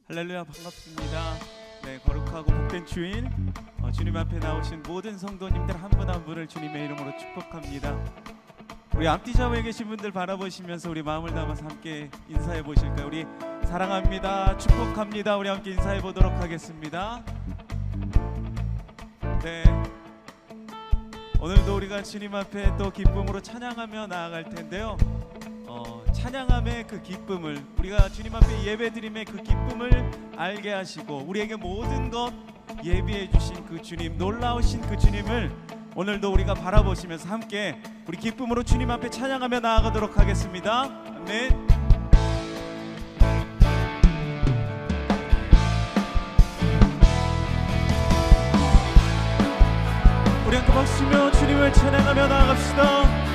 할렐루야, 반갑습니다. 네, 거룩하고 복된 주일, 주님 앞에 나오신 모든 성도님들 한 분 한 분을 주님의 이름으로 축복합니다. 우리 앞뒤 좌우에 계신 분들 바라보시면서 우리 마음을 담아서 함께 인사해 보실까요? 우리 사랑합니다, 축복합니다. 우리 함께 인사해 보도록 하겠습니다. 네, 오늘도 우리가 주님 앞에 또 기쁨으로 찬양하며 나아갈 텐데요. 찬양함의 그 기쁨을, 우리가 주님 앞에 예배드림의 그 기쁨을 알게 하시고 우리에게 모든 것 예비해 주신 그 주님, 놀라우신 그 주님을 오늘도 우리가 바라보시면서 함께 우리 기쁨으로 주님 앞에 찬양하며 나아가도록 하겠습니다. 아멘. 우리 함께 박수며 주님을 찬양하며 나아갑시다.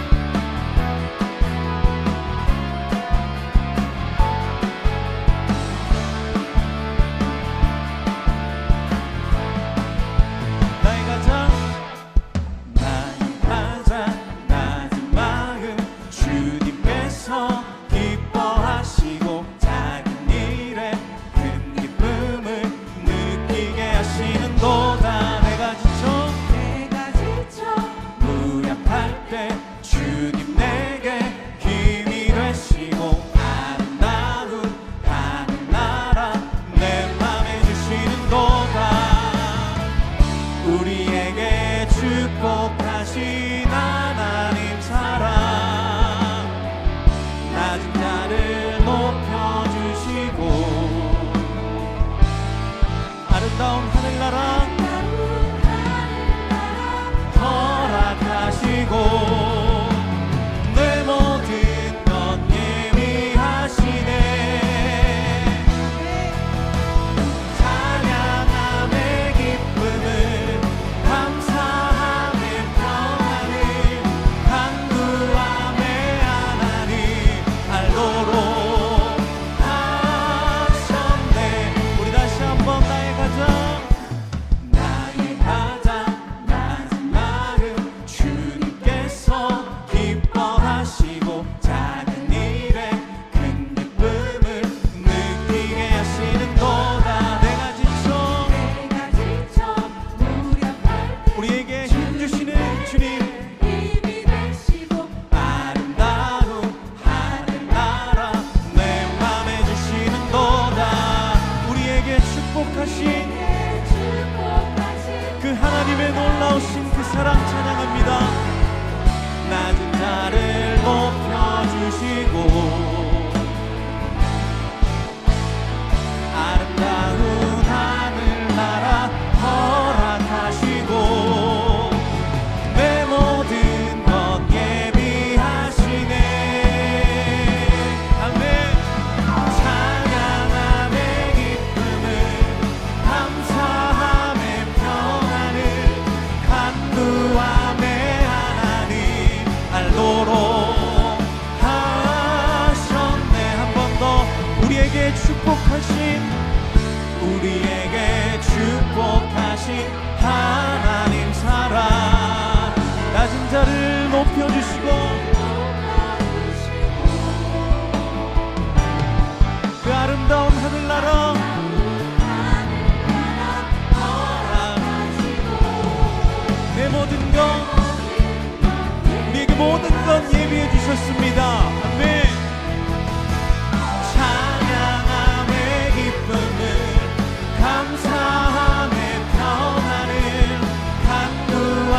축복하신 하나님 사랑, 낮은 자를 높여주시고 아름다운 하늘나라 허락하시고 내 모든 것 예비하시네. 찬양함의 기쁨을 그 하나님의 놀라우신 그 사랑 찬양합니다. 낮은 자를 높여주시고 아름다운 하늘나라 허락하시고 내 모든 것 예비하시네. 아멘. 찬양함의 기쁨을 감사함의 평안을 간구함의 하나님 알도록 하셨네. 한 번 더 우리에게 축복하신 하나님 사랑, 낮은 자를 높여주시고 그 아름다운 하늘나라 내 모든 것, 우리에게 모든 것 예비해 주셨습니다. 아멘. 찬양함의 기쁨을 감사함의 평안을 간구함의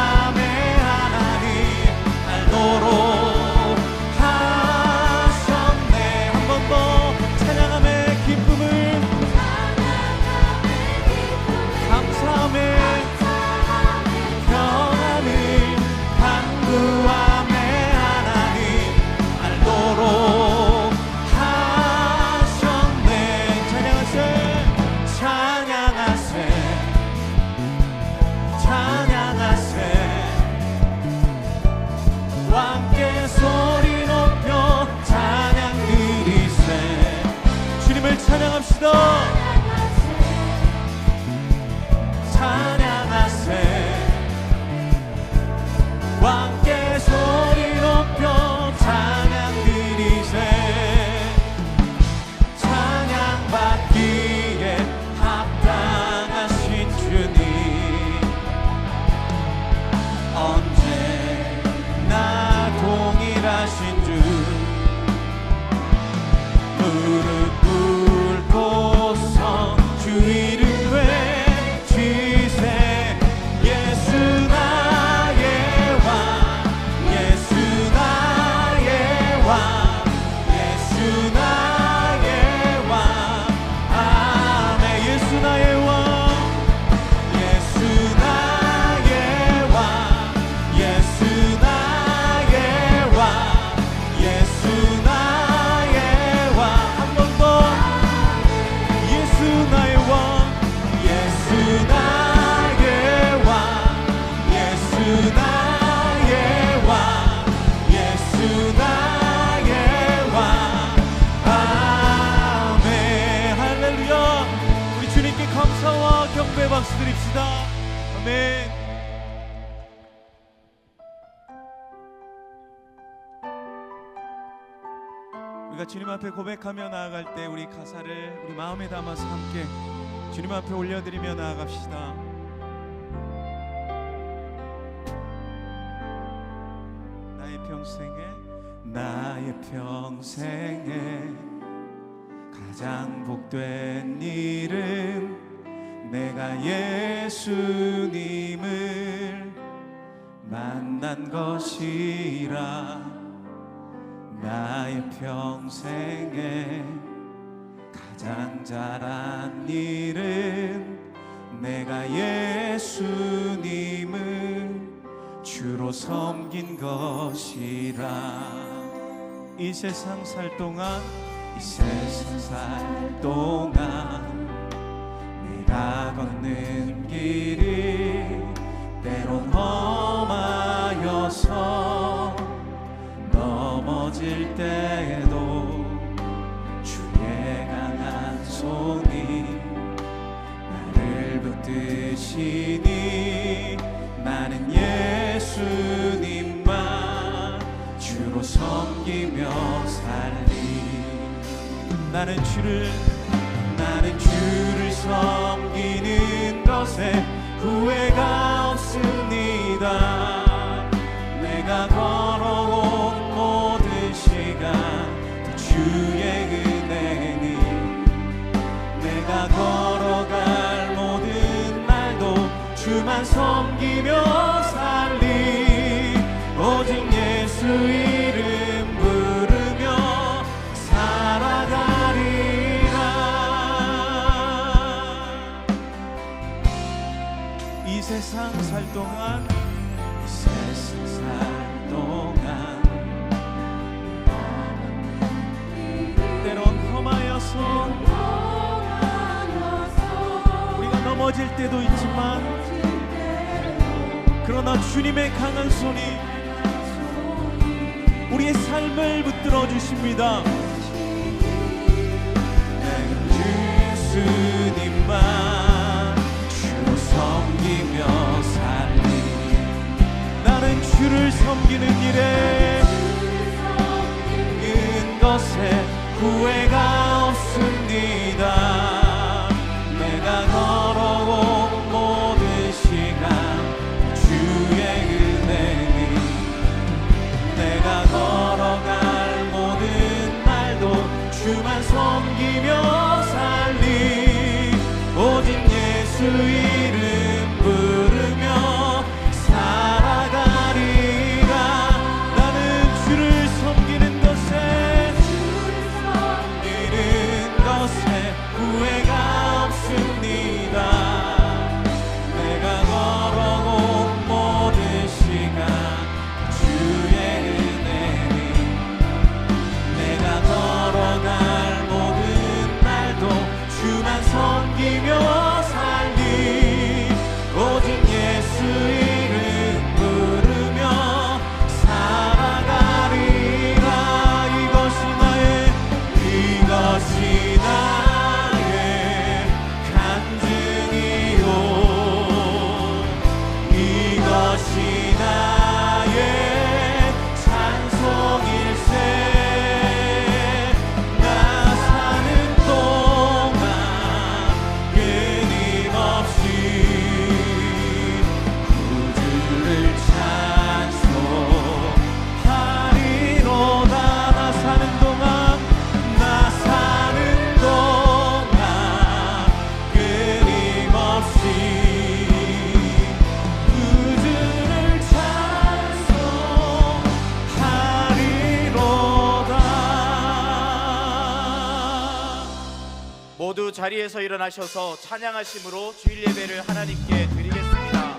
감사와 경배 박수 드립시다. 아멘. 우리가 주님 앞에 고백하며 나아갈 때 우리 가사를 우리 마음에 담아서 함께 주님 앞에 올려드리며 나아갑시다. 나의 평생에 가장 복된 일은 내가 예수님을 만난 것이라. 나의 평생에 가장 잘한 일은 내가 예수님을 주로 섬긴 것이라. 이 세상 살 동안 내가 걷는 길이 때론 험하여서 넘어질 때에도 주의 강한 손이 나를 붙드시니 나는 예수님만 주로 섬기며 살리. 나는 주를 섬기는 것에 후회가 없습니다. 내가 걸어온 모든 시간 주의 은혜니 내가 걸어갈 모든 날도 주만 섬기며 살리. 오직 예수 이름 부르며 살아가리라. 이 세상 살 동안 때론 험하여서 우리가 넘어질 때도 있지만 그러나 주님의 강한 손이 우리의 삶을 붙들어 주십니다. 예수님만 주로 섬기며 살리. 나는 주를 섬기는 일에 인 것에 후회가 없습니다. 내가 걸어온 모든 시간 주의 은혜니 내가 걸어갈 모든 날도 주만 섬기며 살리. 오직 예수 이름 부르며 살아가리라. 나는 주를 섬기는 것에 후회가 없습니다. 내가 걸어온 모든 시간 주의 은혜니 내가 걸어갈 모든 날도 주만 섬기며 살리. 오직 예수 이름 부르며 살아가리라. 이것이 나의 간증이요 이것이 나의 찬송일세. 나 사는 동안 끊임없이 구주를 찬송하리로다. 나 사는 동안 모두 자리에서 일어나셔서 찬양하심으로 주일 예배를 하나님께 드리겠습니다.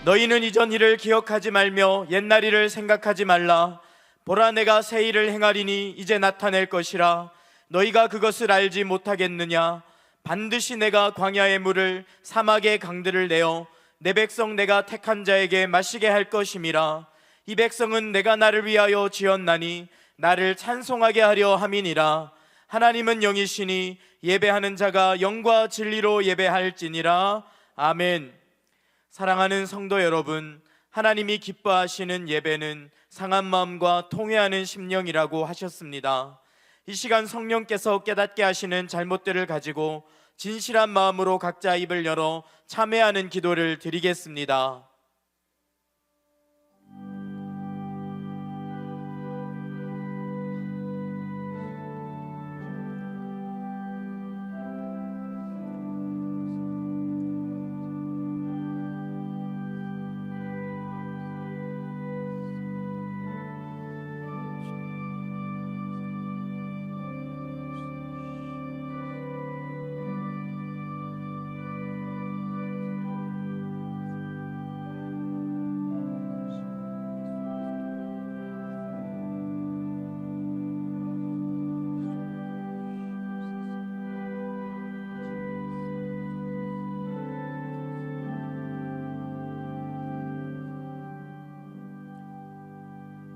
너희는 이전 일을 기억하지 말며 옛날 일을 생각하지 말라. 보라, 내가 새 일을 행하리니 이제 나타낼 것이라. 너희가 그것을 알지 못하겠느냐? 반드시 내가 광야의 물을 사막의 강들을 내어 내 백성 내가 택한 자에게 마시게 할 것임이라. 이 백성은 내가 나를 위하여 지었나니 나를 찬송하게 하려 함이니라. 하나님은 영이시니 예배하는 자가 영과 진리로 예배할지니라. 아멘. 사랑하는 성도 여러분, 하나님이 기뻐하시는 예배는 상한 마음과 통회하는 심령이라고 하셨습니다. 이 시간 성령께서 깨닫게 하시는 잘못들을 가지고 진실한 마음으로 각자 입을 열어 참회하는 기도를 드리겠습니다.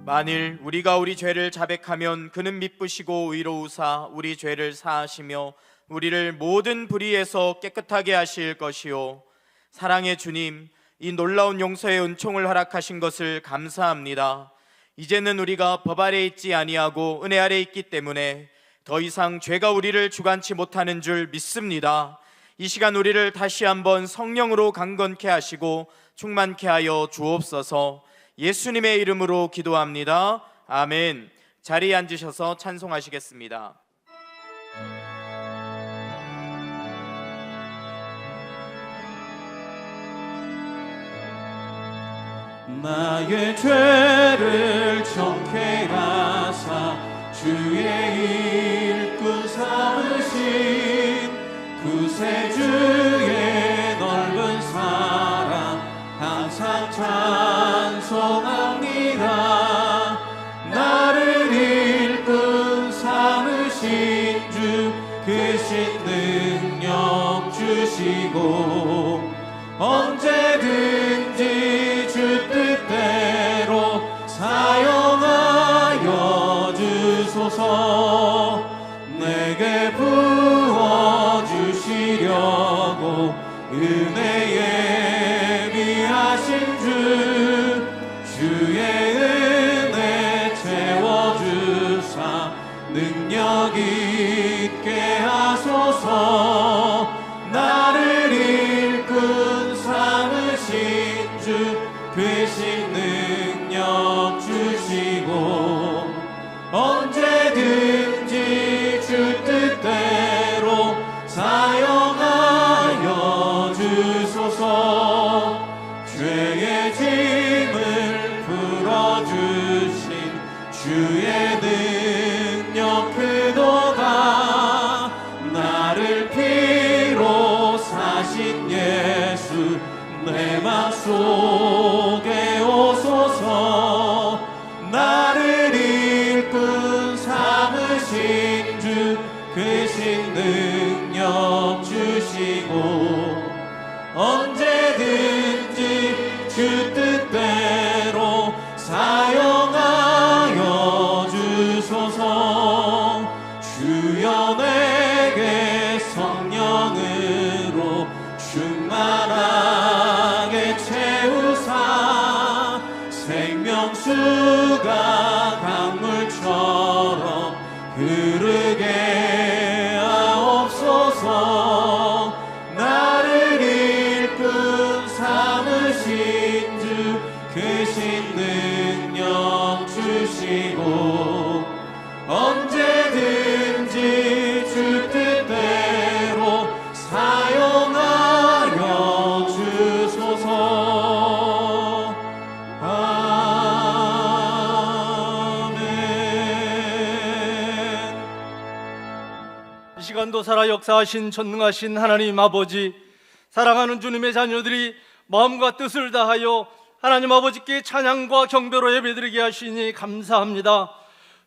만일 우리가 우리 죄를 자백하면 그는 미쁘시고 의로우사 우리 죄를 사하시며 우리를 모든 불의에서 깨끗하게 하실 것이요. 사랑의 주님, 이 놀라운 용서의 은총을 허락하신 것을 감사합니다. 이제는 우리가 법 아래 있지 아니하고 은혜 아래 있기 때문에 더 이상 죄가 우리를 주관치 못하는 줄 믿습니다. 이 시간 우리를 다시 한번 성령으로 강건케 하시고 충만케 하여 주옵소서. 예수님의 이름으로 기도합니다. 아멘. 자리에 앉으셔서 찬송하시겠습니다. 나의 죄를 정케 하사 주의 일꾼 삼으신 구세주의 넓은 사랑 항상 찬송합니다. 나를 일꾼 삼으신 주 크신 능력 주시고 언제든지 주 뜻대로 사용하여 주소서. 내게 부어주시려고 은혜에 미하신 주 주의 은혜 채워주사 능력 있게 하소서. 나를 일꾼 삼으신 주 크신 능력 주시고 언제든지 주 뜻대로 사용하여 주소서. 죄의 짐을 풀어주신 주의 능력 크도다. 나를 피로 사신 예수 내 맘속에 오소서. 나를 일꾼 삼으신 주 크신 능력 주시고 언제든지 주 뜻대로 사용하여 주소서. 주여 내게 성령으로 충만하게 채우사 생명수가 강물처럼 흐르게 하옵소서. 나를 일꾼 삼으신 주 크신 능력 주시고 언제든지 주 뜻대로 사용하여 주소서. 아멘. 이 시간도 살아 역사하신 전능하신 하나님 아버지, 사랑하는 주님의 자녀들이 마음과 뜻을 다하여 하나님 아버지께 찬양과 경배로 예배드리게 하시니 감사합니다.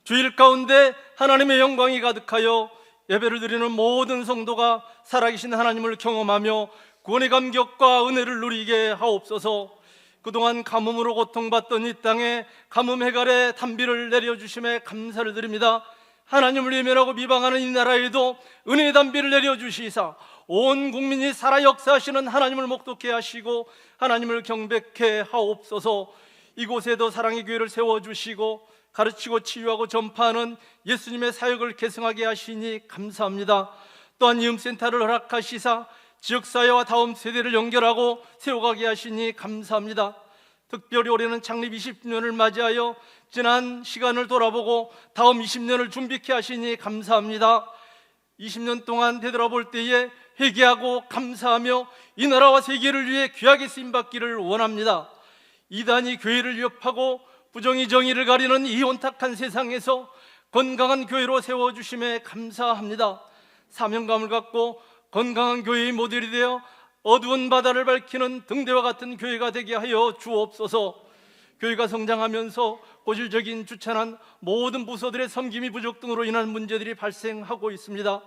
주일 가운데 하나님의 영광이 가득하여 예배를 드리는 모든 성도가 살아계신 하나님을 경험하며 구원의 감격과 은혜를 누리게 하옵소서. 그동안 가뭄으로 고통받던 이 땅에 가뭄 해갈의 단비를 내려주심에 감사를 드립니다. 하나님을 예면하고 비방하는 이 나라에도 은혜의 단비를 내려주시사 온 국민이 살아 역사하시는 하나님을 목독케 하시고 하나님을 경배케 하옵소서. 이곳에도 사랑의 교회를 세워주시고 가르치고 치유하고 전파하는 예수님의 사역을 계승하게 하시니 감사합니다. 또한 이음센터를 허락하시사 지역사회와 다음 세대를 연결하고 세워가게 하시니 감사합니다. 특별히 올해는 창립 20주년을 맞이하여 지난 시간을 돌아보고 다음 20년을 준비케 하시니 감사합니다. 20년 동안 되돌아볼 때에 회개하고 감사하며 이 나라와 세계를 위해 귀하게 쓰임받기를 원합니다. 이단이 교회를 위협하고 부정의 정의를 가리는 이 혼탁한 세상에서 건강한 교회로 세워주심에 감사합니다. 사명감을 갖고 건강한 교회의 모델이 되어 어두운 바다를 밝히는 등대와 같은 교회가 되게 하여 주옵소서. 교회가 성장하면서 고질적인 주찬한 모든 부서들의 섬김이 부족 등으로 인한 문제들이 발생하고 있습니다.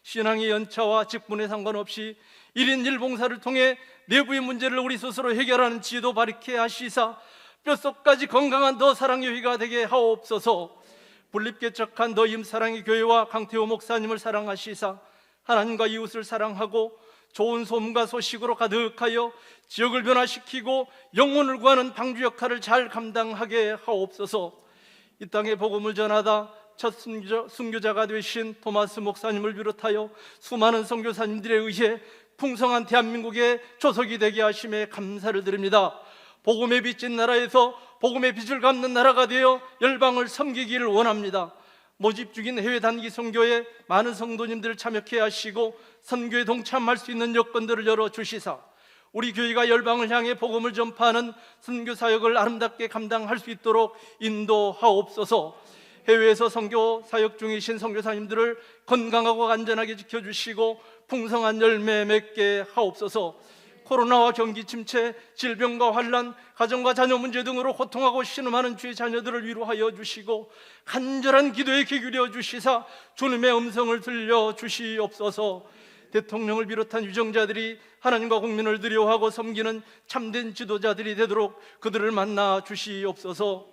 신앙의 연차와 직분에 상관없이 1인 1봉사를 통해 내부의 문제를 우리 스스로 해결하는 지혜도 바르게 하시사 뼛속까지 건강한 더 사랑의 회가 되게 하옵소서. 분립개척한 더 임사랑의 교회와 강태호 목사님을 사랑하시사 하나님과 이웃을 사랑하고 좋은 소문과 소식으로 가득하여 지역을 변화시키고 영혼을 구하는 방주 역할을 잘 감당하게 하옵소서. 이 땅에 복음을 전하다 첫 순교자가 되신 토마스 목사님을 비롯하여 수많은 선교사님들에 의해 풍성한 대한민국의 조석이 되게 하심에 감사를 드립니다. 복음의 빛인 나라에서 복음의 빛을 갚는 나라가 되어 열방을 섬기기를 원합니다. 모집 중인 해외 단기 선교에 많은 성도님들을 참여케 하시고 선교에 동참할 수 있는 여건들을 열어주시사 우리 교회가 열방을 향해 복음을 전파하는 선교 사역을 아름답게 감당할 수 있도록 인도하옵소서. 해외에서 선교 사역 중이신 선교사님들을 건강하고 안전하게 지켜주시고 풍성한 열매 맺게 하옵소서. 코로나와 경기 침체, 질병과 환란, 가정과 자녀 문제 등으로 고통하고 신음하는 주의 자녀들을 위로하여 주시고 간절한 기도에 귀 기울여 주시사 주님의 음성을 들려 주시옵소서. 대통령을 비롯한 유정자들이 하나님과 국민을 두려워하고 섬기는 참된 지도자들이 되도록 그들을 만나 주시옵소서.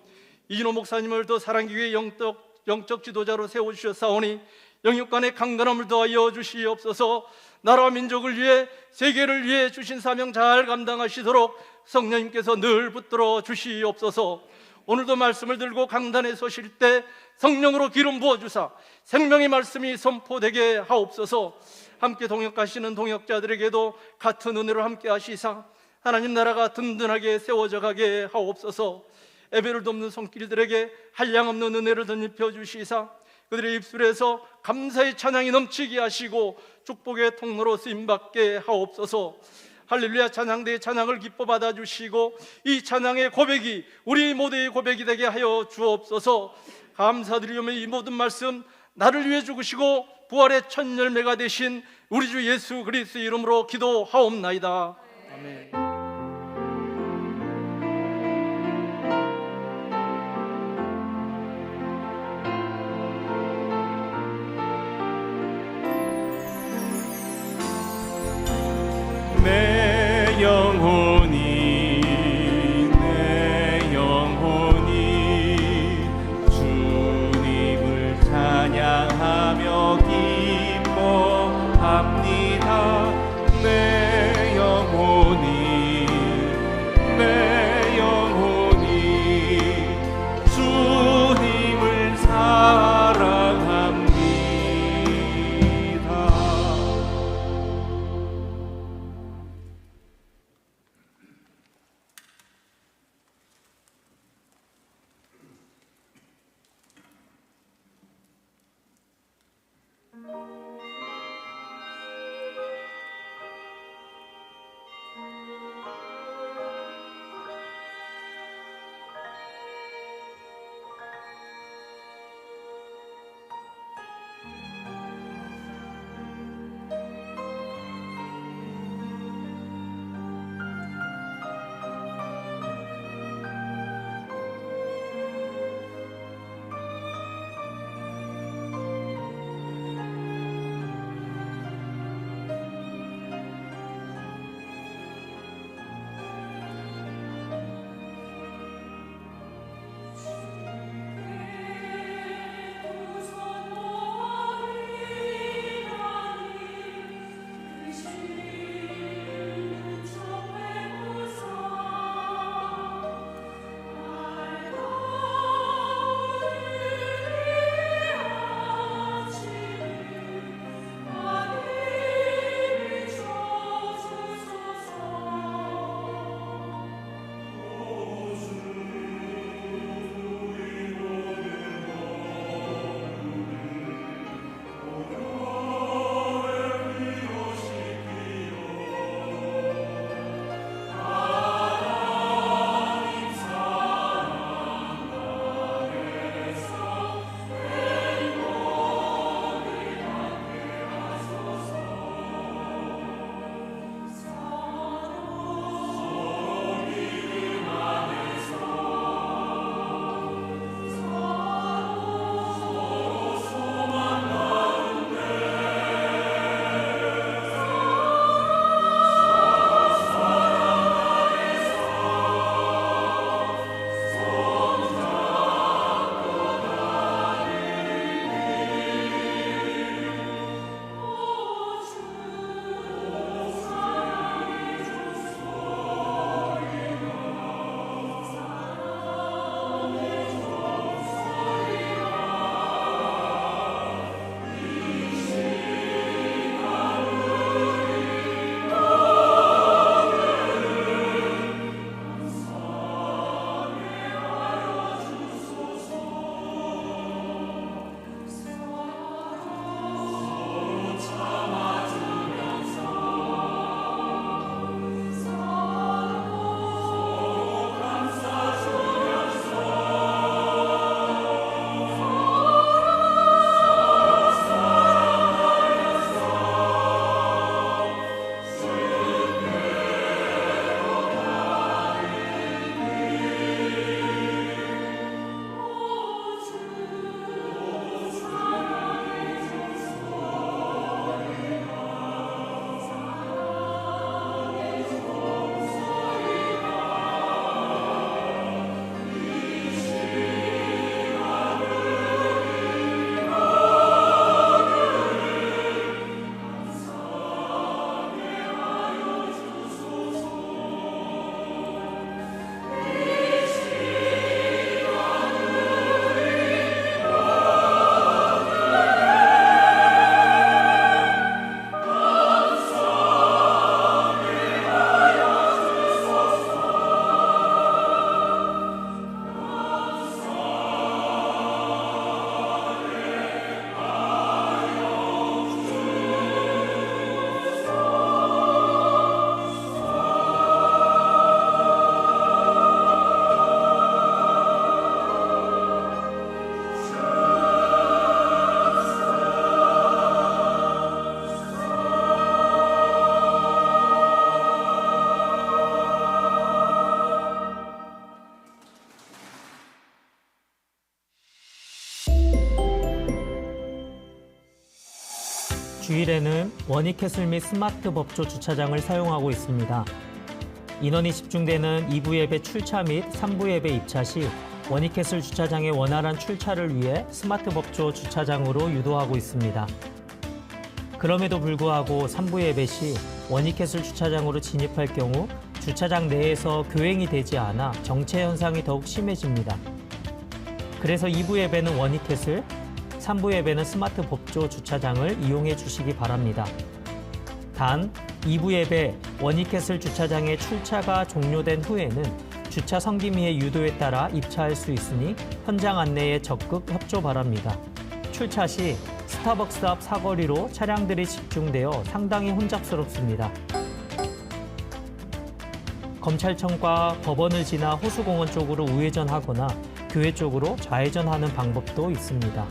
이진호 목사님을 더 사랑교회의 영적 지도자로 세워주셨사오니 영육간의 강건함을 더하여 주시옵소서. 나라와 민족을 위해 세계를 위해 주신 사명 잘 감당하시도록 성령님께서 늘 붙들어 주시옵소서. 오늘도 말씀을 들고 강단에 서실 때 성령으로 기름 부어주사 생명의 말씀이 선포되게 하옵소서. 함께 동역하시는 동역자들에게도 같은 은혜로 함께 하시사 하나님 나라가 든든하게 세워져 가게 하옵소서. 예배를 돕는 손길들에게 한량없는 은혜를 덧입혀 주시사 그들의 입술에서 감사의 찬양이 넘치게 하시고 축복의 통로로 쓰임받게 하옵소서. 할렐루야 찬양대의 찬양을 기뻐 받아주시고 이 찬양의 고백이 우리 모두의 고백이 되게 하여 주옵소서. 감사드리며 이 모든 말씀 나를 위해 죽으시고 부활의 첫 열매가 되신 우리 주 예수 그리스도의 이름으로 기도하옵나이다. 아멘. 내 영혼이 주님을 찬양하며 기뻐합니다. 내 영혼이 주일에는 원익캐슬 및 스마트 법조 주차장을 사용하고 있습니다. 인원이 집중되는 2부 예배 출차 및 3부 예배 입차 시 원익캐슬 주차장의 원활한 출차를 위해 스마트 법조 주차장으로 유도하고 있습니다. 그럼에도 불구하고 3부 예배 시 원익캐슬 주차장으로 진입할 경우 주차장 내에서 교행이 되지 않아 정체 현상이 더욱 심해집니다. 그래서 2부 예배는 원익캐슬, 3부 예배는 스마트 법조 주차장을 이용해 주시기 바랍니다. 단, 2부 예배 원익캐슬 주차장의 출차가 종료된 후에는 주차 성기미의 유도에 따라 입차할 수 있으니 현장 안내에 적극 협조 바랍니다. 출차 시 스타벅스 앞 사거리로 차량들이 집중되어 상당히 혼잡스럽습니다. 검찰청과 법원을 지나 호수공원 쪽으로 우회전하거나 교회 쪽으로 좌회전하는 방법도 있습니다.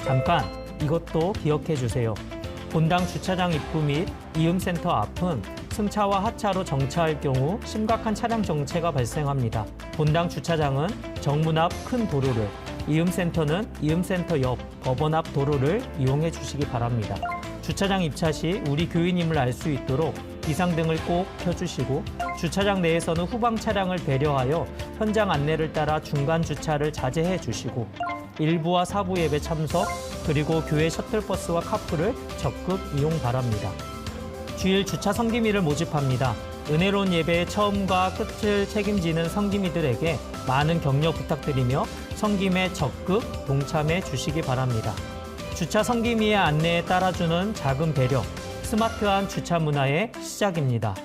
잠깐 이것도 기억해 주세요. 본당 주차장 입구 및 이음센터 앞은 승차와 하차로 정차할 경우 심각한 차량 정체가 발생합니다. 본당 주차장은 정문 앞 큰 도로를, 이음센터는 이음센터 옆 법원 앞 도로를 이용해 주시기 바랍니다. 주차장 입차 시 우리 교인임을 알 수 있도록 비상등을 꼭 켜주시고 주차장 내에서는 후방 차량을 배려하여 현장 안내를 따라 중간 주차를 자제해 주시고 1부와 4부 예배 참석 그리고 교회 셔틀버스와 카풀을 적극 이용 바랍니다. 주일 주차 성기미를 모집합니다. 은혜로운 예배의 처음과 끝을 책임지는 성기미들에게 많은 격려 부탁드리며 성김에 적극 동참해 주시기 바랍니다. 주차 성기미의 안내에 따라주는 작은 배려, 스마트한 주차 문화의 시작입니다.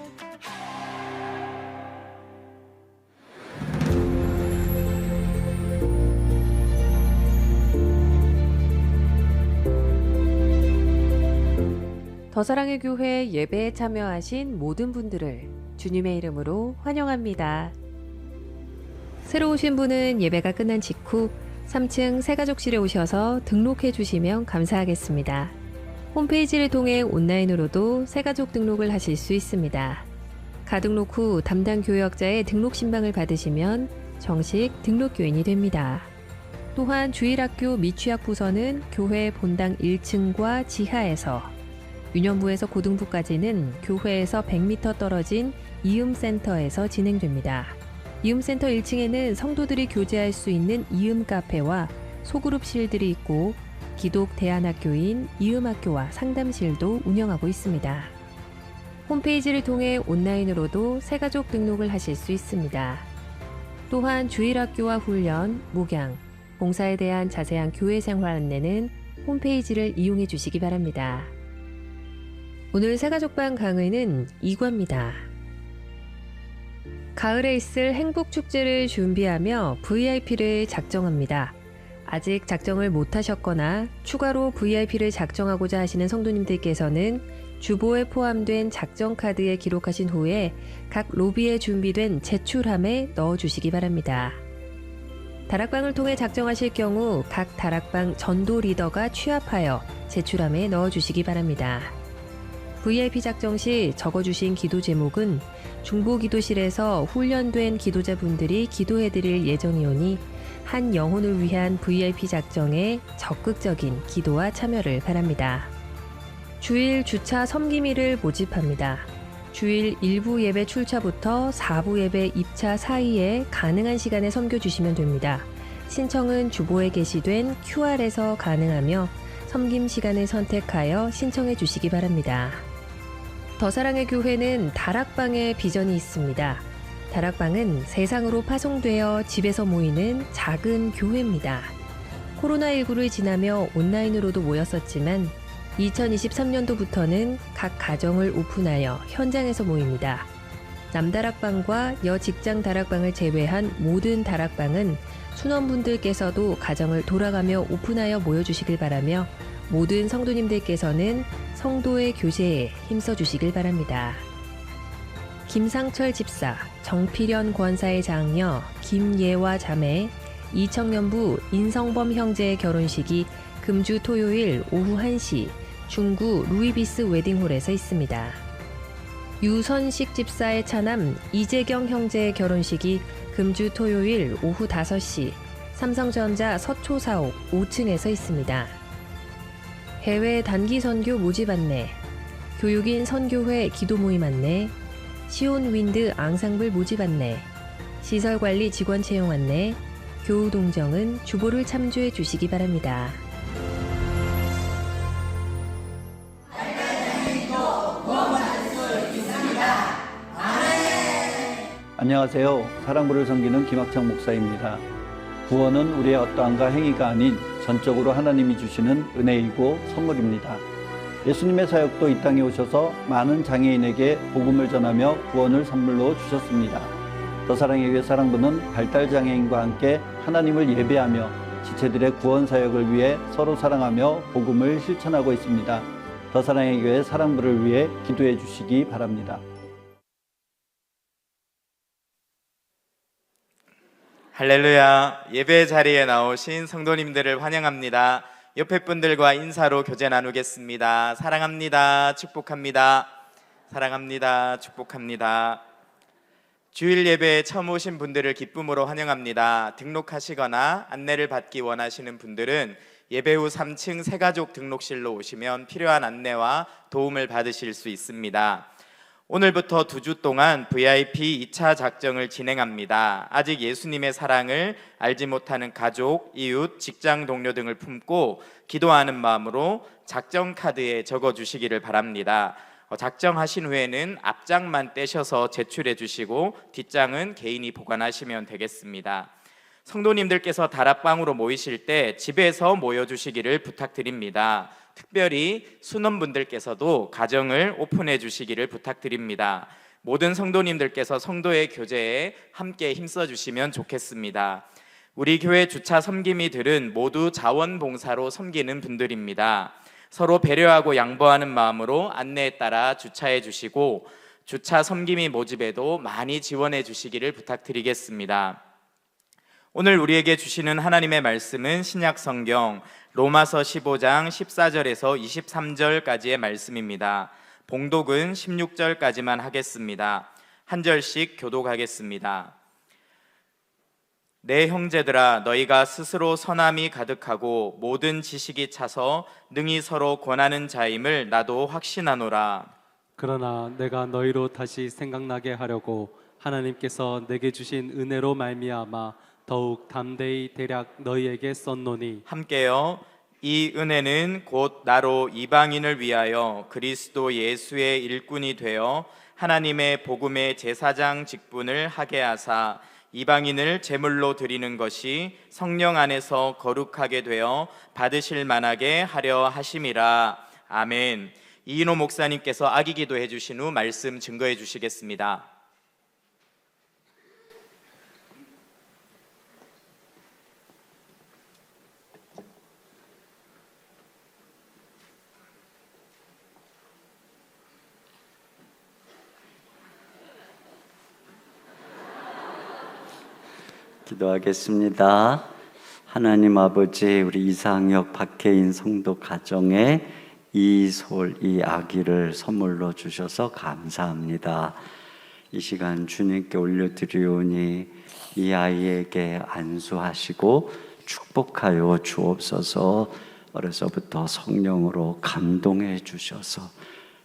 더사랑의 교회 예배에 참여하신 모든 분들을 주님의 이름으로 환영합니다. 새로 오신 분은 예배가 끝난 직후 3층 새가족실에 오셔서 등록해 주시면 감사하겠습니다. 홈페이지를 통해 온라인으로도 새가족 등록을 하실 수 있습니다. 가등록 후 담당 교역자의 등록 신방을 받으시면 정식 등록교인이 됩니다. 또한 주일학교 미취학 부서는 교회 본당 1층과 지하에서, 유년부에서 고등부까지는 교회에서 100m 떨어진 이음센터에서 진행됩니다. 이음센터 1층에는 성도들이 교제할 수 있는 이음 카페와 소그룹실들이 있고 기독 대안학교인 이음학교와 상담실도 운영하고 있습니다. 홈페이지를 통해 온라인으로도 새가족 등록을 하실 수 있습니다. 또한 주일학교와 훈련, 목양, 봉사에 대한 자세한 교회 생활 안내는 홈페이지를 이용해 주시기 바랍니다. 오늘 새가족방 강의는 2과입니다. 가을에 있을 행복축제를 준비하며 VIP를 작정합니다. 아직 작정을 못하셨거나 추가로 VIP를 작정하고자 하시는 성도님들께서는 주보에 포함된 작정카드에 기록하신 후에 각 로비에 준비된 제출함에 넣어주시기 바랍니다. 다락방을 통해 작정하실 경우 각 다락방 전도 리더가 취합하여 제출함에 넣어주시기 바랍니다. VIP 작정 시 적어주신 기도 제목은 중보기도실에서 훈련된 기도자분들이 기도해드릴 예정이오니 한 영혼을 위한 VIP 작정에 적극적인 기도와 참여를 바랍니다. 주일 주차 섬기미를 모집합니다. 주일 1부 예배 출차부터 4부 예배 입차 사이에 가능한 시간에 섬겨주시면 됩니다. 신청은 주보에 게시된 QR에서 가능하며 섬김 시간을 선택하여 신청해 주시기 바랍니다. 더사랑의 교회는 다락방의 비전이 있습니다. 다락방은 세상으로 파송되어 집에서 모이는 작은 교회입니다. 코로나19를 지나며 온라인으로도 모였었지만 2023년도부터는 각 가정을 오픈하여 현장에서 모입니다. 남다락방과 여직장 다락방을 제외한 모든 다락방은 순원분들께서도 가정을 돌아가며 오픈하여 모여주시길 바라며 모든 성도님들께서는 성도의 교제에 힘써주시길 바랍니다. 김상철 집사, 정필현 권사의 장녀, 김예화 자매, 이청년부 인성범 형제의 결혼식이 금주 토요일 오후 1시 중구 루이비스 웨딩홀에서 있습니다. 유선식 집사의 차남 이재경 형제의 결혼식이 금주 토요일 오후 5시 삼성전자 서초사옥 5층에서 있습니다. 해외 단기 선교 모집 안내, 교육인 선교회 기도 모임 안내, 시온 윈드 앙상블 모집 안내, 시설 관리 직원 채용 안내, 교우 동정은 주보를 참조해 주시기 바랍니다. 안녕하세요. 사랑부를 섬기는 김학창 목사입니다. 구원은 우리의 어떠한가 행위가 아닌 전적으로 하나님이 주시는 은혜이고 선물입니다. 예수님의 사역도 이 땅에 오셔서 많은 장애인에게 복음을 전하며 구원을 선물로 주셨습니다. 더사랑의 교회 사랑부는 발달장애인과 함께 하나님을 예배하며 지체들의 구원 사역을 위해 서로 사랑하며 복음을 실천하고 있습니다. 더사랑의 교회 사랑부를 위해 기도해 주시기 바랍니다. 할렐루야. 예배 자리에 나오신 성도님들을 환영합니다. 옆에 분들과 인사로 교제 나누겠습니다. 사랑합니다. 축복합니다. 사랑합니다. 축복합니다. 주일 예배에 처음 오신 분들을 기쁨으로 환영합니다. 등록하시거나 안내를 받기 원하시는 분들은 예배 후 3층 새가족 등록실로 오시면 필요한 안내와 도움을 받으실 수 있습니다. 오늘부터 2주 동안 VIP 2차 작정을 진행합니다. 아직 예수님의 사랑을 알지 못하는 가족, 이웃, 직장 동료 등을 품고 기도하는 마음으로 작정 카드에 적어주시기를 바랍니다. 작정하신 후에는 앞장만 떼셔서 제출해 주시고 뒷장은 개인이 보관하시면 되겠습니다. 성도님들께서 다락방으로 모이실 때 집에서 모여주시기를 부탁드립니다. 특별히 순원분들께서도 가정을 오픈해 주시기를 부탁드립니다. 모든 성도님들께서 성도의 교제에 함께 힘써 주시면 좋겠습니다. 우리 교회 주차 섬김이들은 모두 자원봉사로 섬기는 분들입니다. 서로 배려하고 양보하는 마음으로 안내에 따라 주차해 주시고 주차 섬김이 모집에도 많이 지원해 주시기를 부탁드리겠습니다. 오늘 우리에게 주시는 하나님의 말씀은 신약 성경 로마서 15장 14절에서 23절까지의 말씀입니다. 봉독은 16절까지만 하겠습니다. 한 절씩 교독하겠습니다. 내 형제들아, 너희가 스스로 선함이 가득하고 모든 지식이 차서 능히 서로 권하는 자임을 나도 확신하노라. 그러나 내가 너희로 다시 생각나게 하려고 하나님께서 내게 주신 은혜로 말미암아 더욱 담대히 대략 너희에게 썼노니. 함께요. 이 은혜는 곧 나로 이방인을 위하여 그리스도 예수의 일꾼이 되어 하나님의 복음의 제사장 직분을 하게 하사 이방인을 제물로 드리는 것이 성령 안에서 거룩하게 되어 받으실 만하게 하려 하심이라. 아멘. 이인호 목사님께서 악의 기도해 주신 후 말씀 증거해 주시겠습니다. 기도하겠습니다. 하나님 아버지, 우리 이상혁 박혜인 성도 가정에 이 아기를 선물로 주셔서 감사합니다. 이 시간 주님께 올려드리오니 이 아이에게 안수하시고 축복하여 주옵소서. 어려서부터 성령으로 감동해 주셔서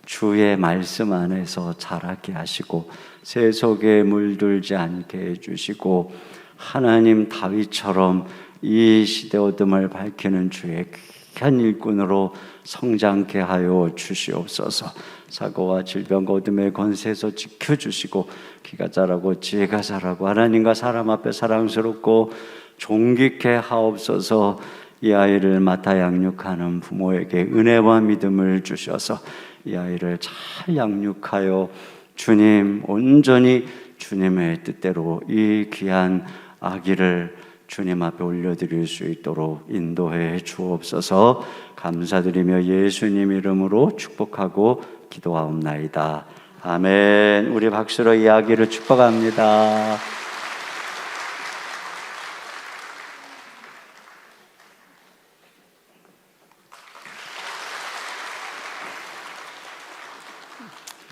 주의 말씀 안에서 자라게 하시고 세속에 물들지 않게 해주시고 하나님 다윗처럼 이 시대 어둠을 밝히는 주의 귀한 일꾼으로 성장케 하여 주시옵소서. 사고와 질병과 어둠의 권세에서 지켜주시고 기가 자라고 지혜가 자라고 하나님과 사람 앞에 사랑스럽고 존귀케 하옵소서. 이 아이를 맡아 양육하는 부모에게 은혜와 믿음을 주셔서 이 아이를 잘 양육하여 주님 온전히 주님의 뜻대로 이 귀한 아기를 주님 앞에 올려드릴 수 있도록 인도해 주옵소서. 감사드리며 예수님 이름으로 축복하고 기도하옵나이다. 아멘. 우리 박수로 이 아기를 축복합니다.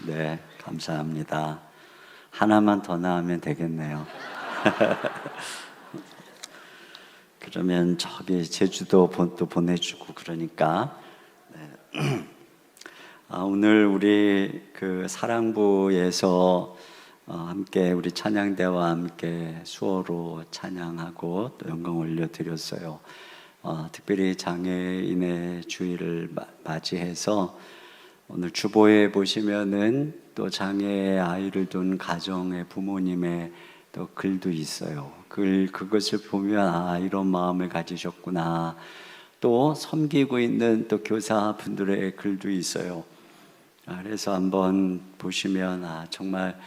네, 감사합니다. 하나만 더 낳으면 되겠네요. 그러면 저기 제주도 또 보내주고 그러니까 네. 오늘 우리 그 사랑부에서 함께 우리 찬양대와 함께 수어로 찬양하고 또 영광 올려드렸어요. 특별히 장애인의 주일을 맞이해서 오늘 주보에 보시면은 또 장애 아이를 둔 가정의 부모님의 또 글도 있어요. 그것을 보면 이런 마음을 가지셨구나. 또 섬기고 있는 또 교사분들의 글도 있어요. 그래서 한번 보시면 정말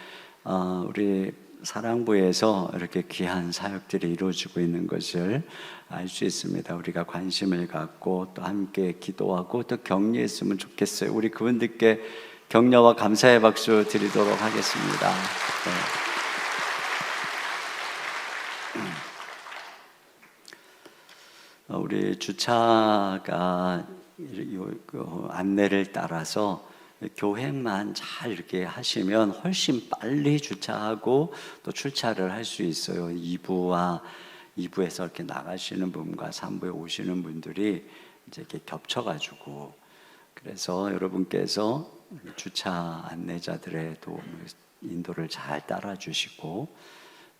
우리 사랑부에서 이렇게 귀한 사역들이 이루어지고 있는 것을 알 수 있습니다. 우리가 관심을 갖고 또 함께 기도하고 또 격려했으면 좋겠어요. 우리 그분들께 격려와 감사의 박수 드리도록 하겠습니다. 우리 주차가 안내를 따라서 교행만 잘 이렇게 하시면 훨씬 빨리 주차하고 또 출차를 할 수 있어요. 2부에서 이렇게 나가시는 분과 3부에 오시는 분들이 이제 이렇게 겹쳐가지고, 그래서 여러분께서 주차 안내자들의 도움을 인도를 잘 따라주시고,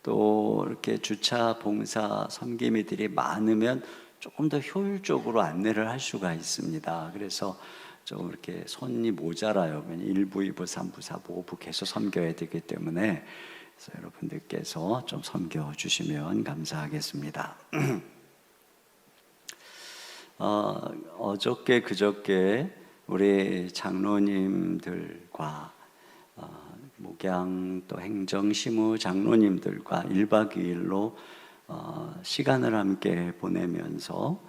또 이렇게 주차 봉사 섬김이들이 많으면 조금 더 효율적으로 안내를 할 수가 있습니다. 그래서 좀 이렇게 손이 모자라요. 1부, 2부, 3부, 4부, 5부 계속 섬겨야 되기 때문에, 그래서 여러분들께서 좀 섬겨주시면 감사하겠습니다. 어저께 그저께 우리 장로님들과 목양 또 행정시무 장로님들과 1박 2일로 시간을 함께 보내면서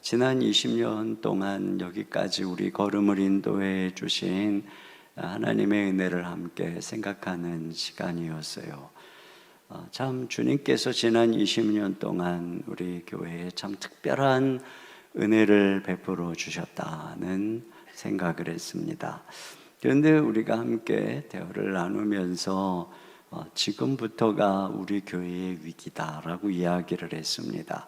지난 20년 동안 여기까지 우리 걸음을 인도해 주신 하나님의 은혜를 함께 생각하는 시간이었어요. 참 주님께서 지난 20년 동안 우리 교회에 참 특별한 은혜를 베풀어 주셨다는 생각을 했습니다. 그런데 우리가 함께 대화를 나누면서 지금부터가 우리 교회의 위기다라고 이야기를 했습니다.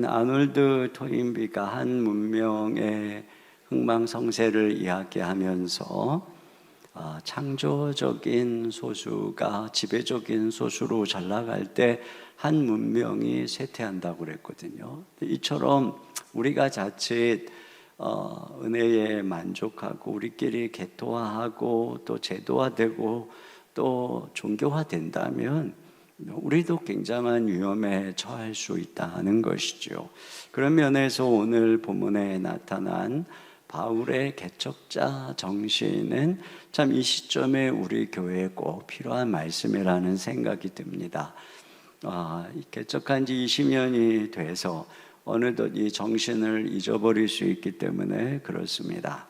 아놀드 토인비가 한 문명의 흥망성쇠를 이야기하면서 창조적인 소수가 지배적인 소수로 잘 나갈 때 한 문명이 쇠퇴한다고 그랬거든요. 이처럼 우리가 자칫 은혜에 만족하고 우리끼리 개토화하고 또 제도화되고 또 종교화된다면 우리도 굉장한 위험에 처할 수 있다는 것이죠. 그런 면에서 오늘 본문에 나타난 바울의 개척자 정신은 참 이 시점에 우리 교회에 꼭 필요한 말씀이라는 생각이 듭니다. 개척한 지 20년이 돼서 어느덧 이 정신을 잊어버릴 수 있기 때문에 그렇습니다.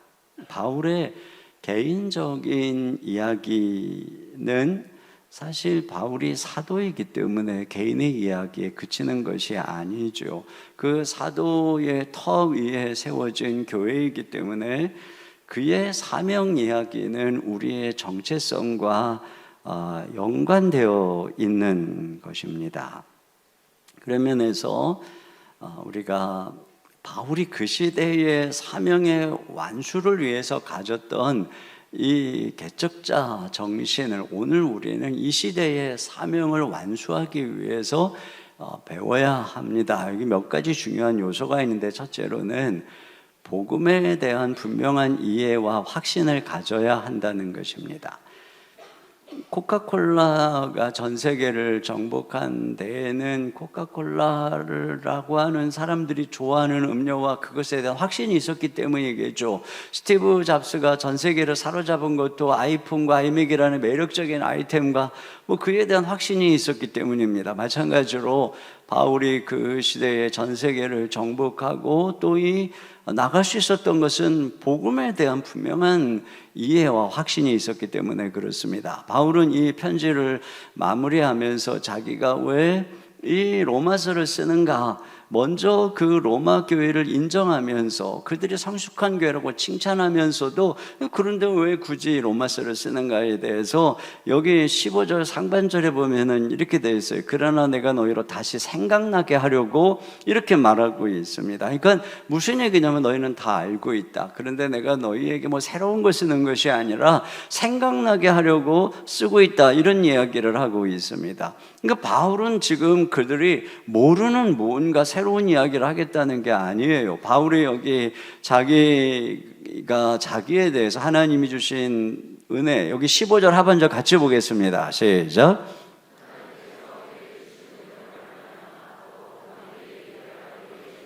바울의 개인적인 이야기는 사실 바울이 사도이기 때문에 개인의 이야기에 그치는 것이 아니죠. 그 사도의 터 위에 세워진 교회이기 때문에 그의 사명 이야기는 우리의 정체성과 연관되어 있는 것입니다. 그런 면에서 우리가 바울이 그 시대의 사명의 완수를 위해서 가졌던 이 개척자 정신을 오늘 우리는 이 시대의 사명을 완수하기 위해서 배워야 합니다. 여기 몇 가지 중요한 요소가 있는데, 첫째로는 복음에 대한 분명한 이해와 확신을 가져야 한다는 것입니다. 코카콜라가 전 세계를 정복한 데에는 코카콜라라고 하는 사람들이 좋아하는 음료와 그것에 대한 확신이 있었기 때문이겠죠. 스티브 잡스가 전 세계를 사로잡은 것도 아이폰과 아이맥이라는 매력적인 아이템과 그에 대한 확신이 있었기 때문입니다. 마찬가지로 바울이 그 시대에 전 세계를 정복하고 또 나갈 수 있었던 것은 복음에 대한 분명한 이해와 확신이 있었기 때문에 그렇습니다. 바울은 이 편지를 마무리하면서 자기가 왜 이 로마서를 쓰는가, 먼저 그 로마 교회를 인정하면서 그들이 성숙한 교회라고 칭찬하면서도 그런데 왜 굳이 로마서를 쓰는가에 대해서 여기 15절 상반절에 보면은 이렇게 되어 있어요. 그러나 내가 너희로 다시 생각나게 하려고 이렇게 말하고 있습니다. 그러니까 무슨 얘기냐면 너희는 다 알고 있다. 그런데 내가 너희에게 뭐 새로운 걸 쓰는 것이 아니라 생각나게 하려고 쓰고 있다. 이런 이야기를 하고 있습니다. 그러니까 바울은 지금 그들이 모르는 뭔가 새로운 이야기를 하겠다는 게 아니에요. 바울이 여기 자기가 자기에 대해서 하나님이 주신 은혜, 여기 15절 하반절 같이 보겠습니다. 시작.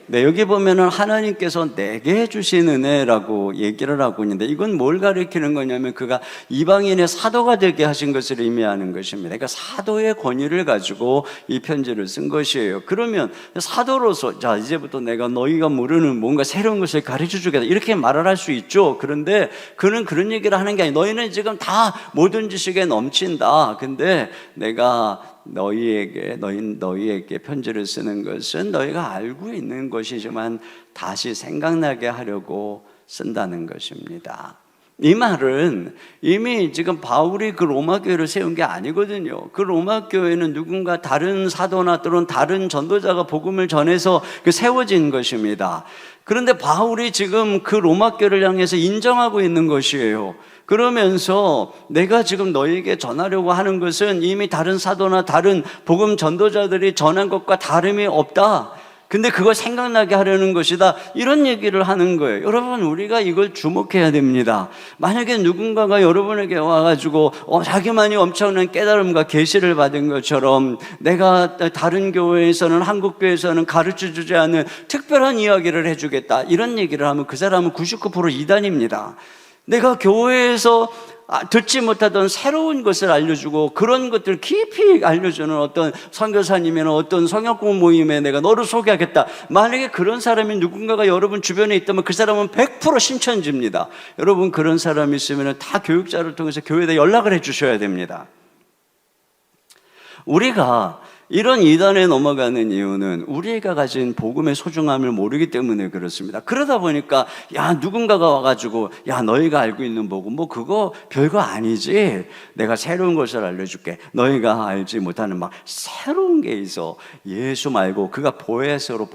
네, 여기 보면은 하나님께서 내게 주신 은혜라고 얘기를 하고 있는데 이건 뭘 가리키는 거냐면 그가 이방인의 사도가 되게 하신 것을 의미하는 것입니다. 그러니까 사도의 권위를 가지고 이 편지를 쓴 것이에요. 그러면 사도로서 자 이제부터 내가 너희가 모르는 뭔가 새로운 것을 가르쳐 주겠다 이렇게 말을 할 수 있죠. 그런데 그는 그런 얘기를 하는 게 아니에요. 너희는 지금 다 모든 지식에 넘친다. 근데 내가 너희에게 편지를 쓰는 것은 너희가 알고 있는 것이지만 다시 생각나게 하려고 쓴다는 것입니다. 이 말은 이미 지금 바울이 그 로마 교회를 세운 게 아니거든요. 그 로마 교회는 누군가 다른 사도나 또는 다른 전도자가 복음을 전해서 세워진 것입니다. 그런데 바울이 지금 그 로마 교회를 향해서 인정하고 있는 것이에요. 그러면서 내가 지금 너에게 전하려고 하는 것은 이미 다른 사도나 다른 복음 전도자들이 전한 것과 다름이 없다. 근데 그걸 생각나게 하려는 것이다. 이런 얘기를 하는 거예요. 여러분, 우리가 이걸 주목해야 됩니다. 만약에 누군가가 여러분에게 와가지고 자기만이 엄청난 깨달음과 계시를 받은 것처럼 내가 다른 교회에서는, 한국 교회에서는 가르쳐주지 않는 특별한 이야기를 해주겠다. 이런 얘기를 하면 그 사람은 99% 이단입니다. 내가 교회에서 듣지 못하던 새로운 것을 알려주고 그런 것들 깊이 알려주는 어떤 선교사님이나 어떤 성역공 모임에 내가 너를 소개하겠다. 만약에 그런 사람이 누군가가 여러분 주변에 있다면 그 사람은 100% 신천지입니다. 여러분 그런 사람이 있으면 다 교육자를 통해서 교회에 연락을 해 주셔야 됩니다. 우리가 이런 이단에 넘어가는 이유는 우리가 가진 복음의 소중함을 모르기 때문에 그렇습니다. 그러다 보니까 누군가가 와가지고 너희가 알고 있는 복음 뭐 그거 별거 아니지. 내가 새로운 것을 알려줄게. 너희가 알지 못하는 막 새로운 게 있어. 예수 말고 그가 보혜사로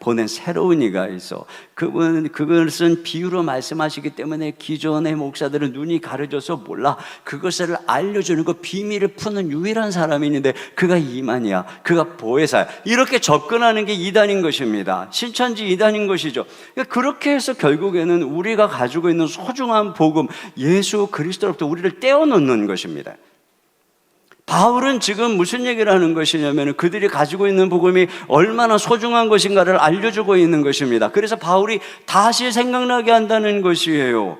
보낸 새로운 이가 있어. 그것은 비유로 말씀하시기 때문에 기존의 목사들은 눈이 가려져서 몰라. 그것을 알려주는 그 비밀을 푸는 유일한 사람이 있는데 그가 이만이야. 그가 보혜사야. 이렇게 접근하는 게 이단인 것입니다. 신천지 이단인 것이죠. 그러니까 그렇게 해서 결국에는 우리가 가지고 있는 소중한 복음, 예수 그리스도로부터 우리를 떼어놓는 것입니다. 바울은 지금 무슨 얘기를 하는 것이냐면 그들이 가지고 있는 복음이 얼마나 소중한 것인가를 알려주고 있는 것입니다. 그래서 바울이 다시 생각나게 한다는 것이에요.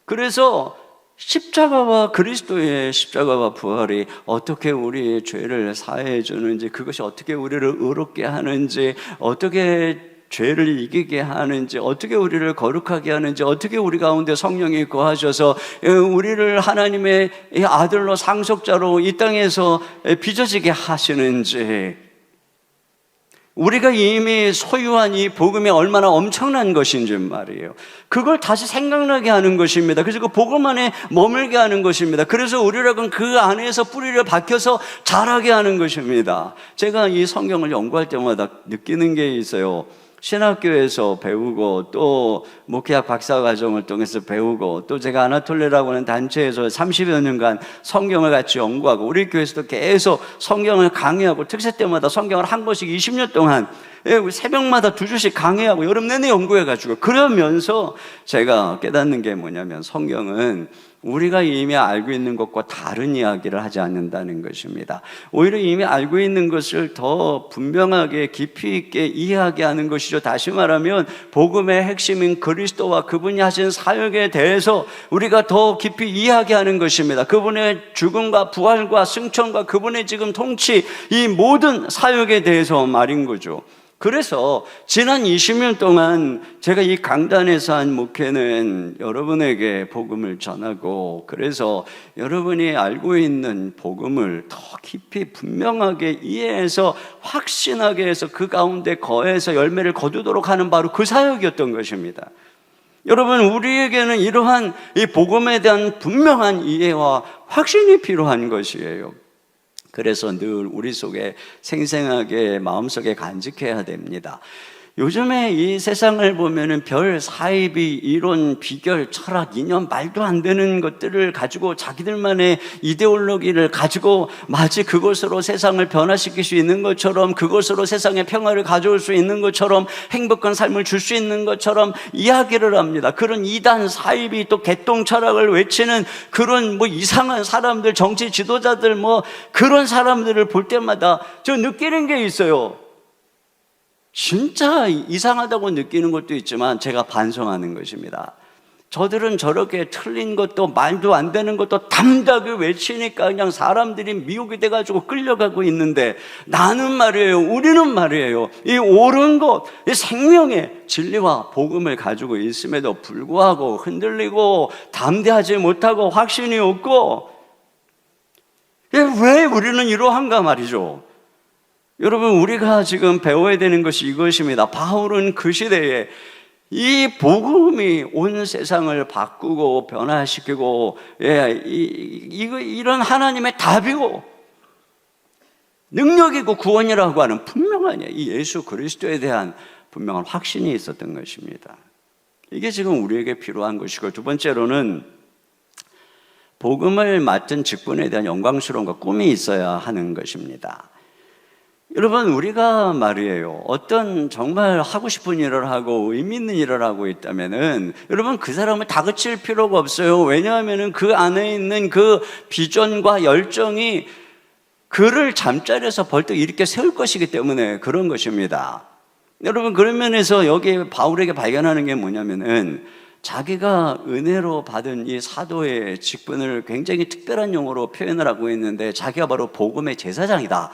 그래서 십자가와 그리스도의 십자가와 부활이 어떻게 우리의 죄를 사해 주는지, 그것이 어떻게 우리를 의롭게 하는지, 어떻게 죄를 이기게 하는지, 어떻게 우리를 거룩하게 하는지, 어떻게 우리 가운데 성령이 거하셔서 우리를 하나님의 아들로 상속자로 이 땅에서 빚어지게 하시는지, 우리가 이미 소유한 이 복음이 얼마나 엄청난 것인지 말이에요. 그걸 다시 생각나게 하는 것입니다. 그래서 그 복음 안에 머물게 하는 것입니다. 그래서 우리라고는 그 안에서 뿌리를 박혀서 자라게 하는 것입니다. 제가 이 성경을 연구할 때마다 느끼는 게 있어요. 신학교에서 배우고 또 목회학 박사과정을 통해서 배우고 또 제가 아나톨레라고 하는 단체에서 30여 년간 성경을 같이 연구하고 우리 교회에서도 계속 성경을 강의하고 특세 때마다 성경을 한 권씩 20년 동안 새벽마다 2주씩 강의하고 여름 내내 연구해가지고 그러면서 제가 깨닫는 게 뭐냐면 성경은 우리가 이미 알고 있는 것과 다른 이야기를 하지 않는다는 것입니다. 오히려 이미 알고 있는 것을 더 분명하게 깊이 있게 이해하게 것이죠. 다시 말하면 복음의 핵심인 그리스도와 그분이 하신 사역에 대해서 우리가 더 깊이 이해하게 하는 것입니다. 그분의 죽음과 부활과 승천과 그분의 지금 통치, 이 모든 사역에 대해서 말인 거죠. 그래서 지난 20년 동안 제가 이 강단에서 한 목회는 여러분에게 복음을 전하고, 그래서 여러분이 알고 있는 복음을 더 깊이 분명하게 이해해서 확신하게 해서 그 가운데 거해서 열매를 거두도록 하는 바로 그 사역이었던 것입니다. 여러분, 우리에게는 이러한 이 복음에 대한 분명한 이해와 확신이 필요한 것이에요. 그래서 늘 우리 속에 생생하게 마음속에 간직해야 됩니다. 요즘에 이 세상을 보면은 별, 사이비, 이론, 비결, 철학, 이념, 말도 안 되는 것들을 가지고 자기들만의 이데올로기를 가지고 마치 그것으로 세상을 변화시킬 수 있는 것처럼, 그것으로 세상에 평화를 가져올 수 있는 것처럼, 행복한 삶을 줄 수 있는 것처럼 이야기를 합니다. 그런 이단, 사이비, 또 개똥 철학을 외치는 그런 이상한 사람들, 정치 지도자들 그런 사람들을 볼 때마다 저 느끼는 게 있어요. 진짜 이상하다고 느끼는 것도 있지만 제가 반성하는 것입니다. 저들은 저렇게 틀린 것도 말도 안 되는 것도 담대하게 외치니까 그냥 사람들이 미혹이 돼가지고 끌려가고 있는데, 나는 말이에요, 우리는 말이에요, 이 옳은 것, 이 생명의 진리와 복음을 가지고 있음에도 불구하고 흔들리고 담대하지 못하고 확신이 없고, 왜 우리는 이러한가 말이죠. 여러분, 우리가 지금 배워야 되는 것이 이것입니다. 바울은 그 시대에 이 복음이 온 세상을 바꾸고 변화시키고, 이런 하나님의 답이고 능력이고 구원이라고 하는 분명한 이 예수 그리스도에 대한 분명한 확신이 있었던 것입니다. 이게 지금 우리에게 필요한 것이고, 두 번째로는 복음을 맡은 직분에 대한 영광스러움과 꿈이 있어야 하는 것입니다. 여러분, 우리가 말이에요, 어떤 정말 하고 싶은 일을 하고 의미 있는 일을 하고 있다면은 여러분, 그 사람을 다그칠 필요가 없어요. 왜냐하면은 그 안에 있는 그 비전과 열정이 그를 잠자리에서 벌떡 일으켜 세울 것이기 때문에 그런 것입니다. 여러분, 그런 면에서 여기 바울에게 발견하는 게 뭐냐면은, 자기가 은혜로 받은 이 사도의 직분을 굉장히 특별한 용어로 표현을 하고 있는데, 자기가 바로 복음의 제사장이다,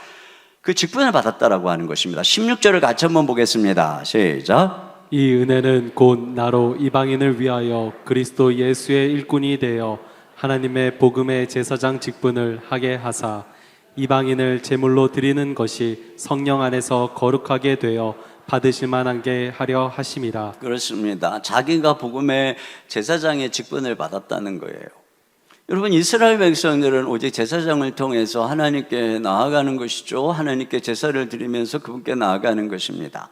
그 직분을 받았다라고 하는 것입니다. 16절을 같이 한번 보겠습니다. 시작. 이 은혜는 곧 나로 이방인을 위하여 그리스도 예수의 일꾼이 되어 하나님의 복음의 제사장 직분을 하게 하사 이방인을 제물로 드리는 것이 성령 안에서 거룩하게 되어 받으실 만하게 하려 하심이라. 그렇습니다. 자기가 복음의 제사장의 직분을 받았다는 거예요. 여러분, 이스라엘 백성들은 오직 제사장을 통해서 하나님께 나아가는 것이죠. 하나님께 제사를 드리면서 그분께 나아가는 것입니다.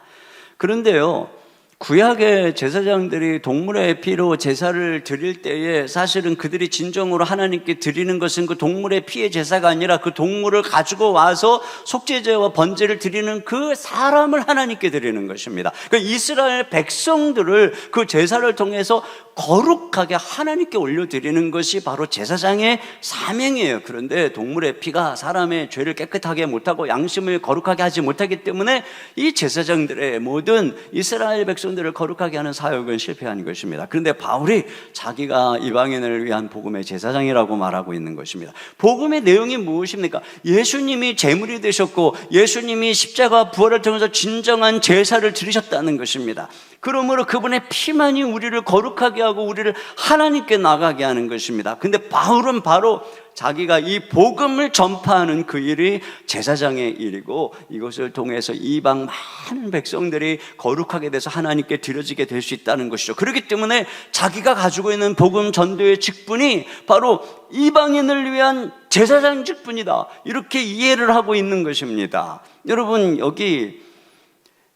그런데요, 구약의 제사장들이 동물의 피로 제사를 드릴 때에 사실은 그들이 진정으로 하나님께 드리는 것은 그 동물의 피의 제사가 아니라 그 동물을 가지고 와서 속죄제와 번제를 드리는 그 사람을 하나님께 드리는 것입니다. 그러니까 이스라엘 백성들을 그 제사를 통해서 거룩하게 하나님께 올려드리는 것이 바로 제사장의 사명이에요. 그런데 동물의 피가 사람의 죄를 깨끗하게 못하고 양심을 거룩하게 하지 못하기 때문에 이 제사장들의 모든 이스라엘 백성들을 거룩하게 하는 사역은 실패한 것입니다. 그런데 바울이 자기가 이방인을 위한 복음의 제사장이라고 말하고 있는 것입니다. 복음의 내용이 무엇입니까? 예수님이 제물이 되셨고 예수님이 십자가 부활을 통해서 진정한 제사를 드리셨다는 것입니다. 그러므로 그분의 피만이 우리를 거룩하게 하고 우리를 하나님께 나가게 하는 것입니다. 근데 바울은 바로 자기가 이 복음을 전파하는 그 일이 제사장의 일이고, 이것을 통해서 이방 많은 백성들이 거룩하게 돼서 하나님께 드려지게 될 수 있다는 것이죠. 그렇기 때문에 자기가 가지고 있는 복음 전도의 직분이 바로 이방인을 위한 제사장 직분이다, 이렇게 이해를 하고 있는 것입니다. 여러분, 여기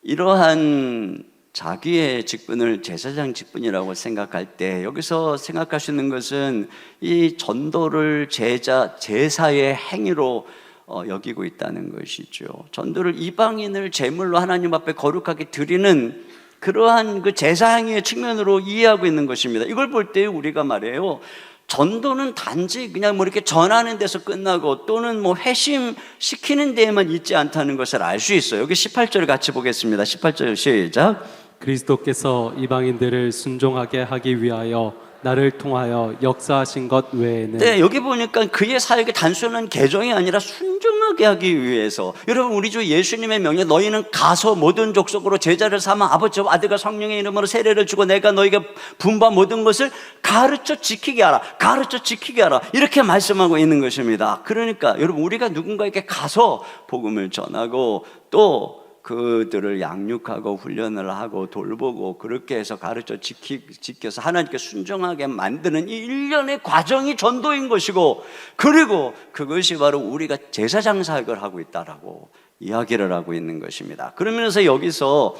이러한 자기의 직분을 제사장 직분이라고 생각할 때 여기서 생각하시는 것은 이 전도를 제사의 행위로 여기고 있다는 것이죠. 전도를 이방인을 제물로 하나님 앞에 거룩하게 드리는 그러한 그 제사 행위의 측면으로 이해하고 있는 것입니다. 이걸 볼 때 우리가 말해요, 전도는 단지 그냥 이렇게 전하는 데서 끝나고 또는 회심시키는 데에만 있지 않다는 것을 알 수 있어요. 여기 18절 같이 보겠습니다. 18절 시작. 그리스도께서 이방인들을 순종하게 하기 위하여 나를 통하여 역사하신 것 외에는 네, 여기 보니까 그의 사역이 단순한 개종이 아니라 순종하게 하기 위해서, 여러분 우리 주 예수님의 명령, 너희는 가서 모든 족속으로 제자를 삼아 아버지와 아들과 성령의 이름으로 세례를 주고 내가 너희에게 분부한 모든 것을 가르쳐 지키게 하라, 가르쳐 지키게 하라, 이렇게 말씀하고 있는 것입니다. 그러니까 여러분 우리가 누군가에게 가서 복음을 전하고 또 그들을 양육하고 훈련을 하고 돌보고 그렇게 해서 가르쳐 지켜서 하나님께 순종하게 만드는 이 일련의 과정이 전도인 것이고, 그리고 그것이 바로 우리가 제사장 사역을 하고 있다라고 이야기를 하고 있는 것입니다. 그러면서 여기서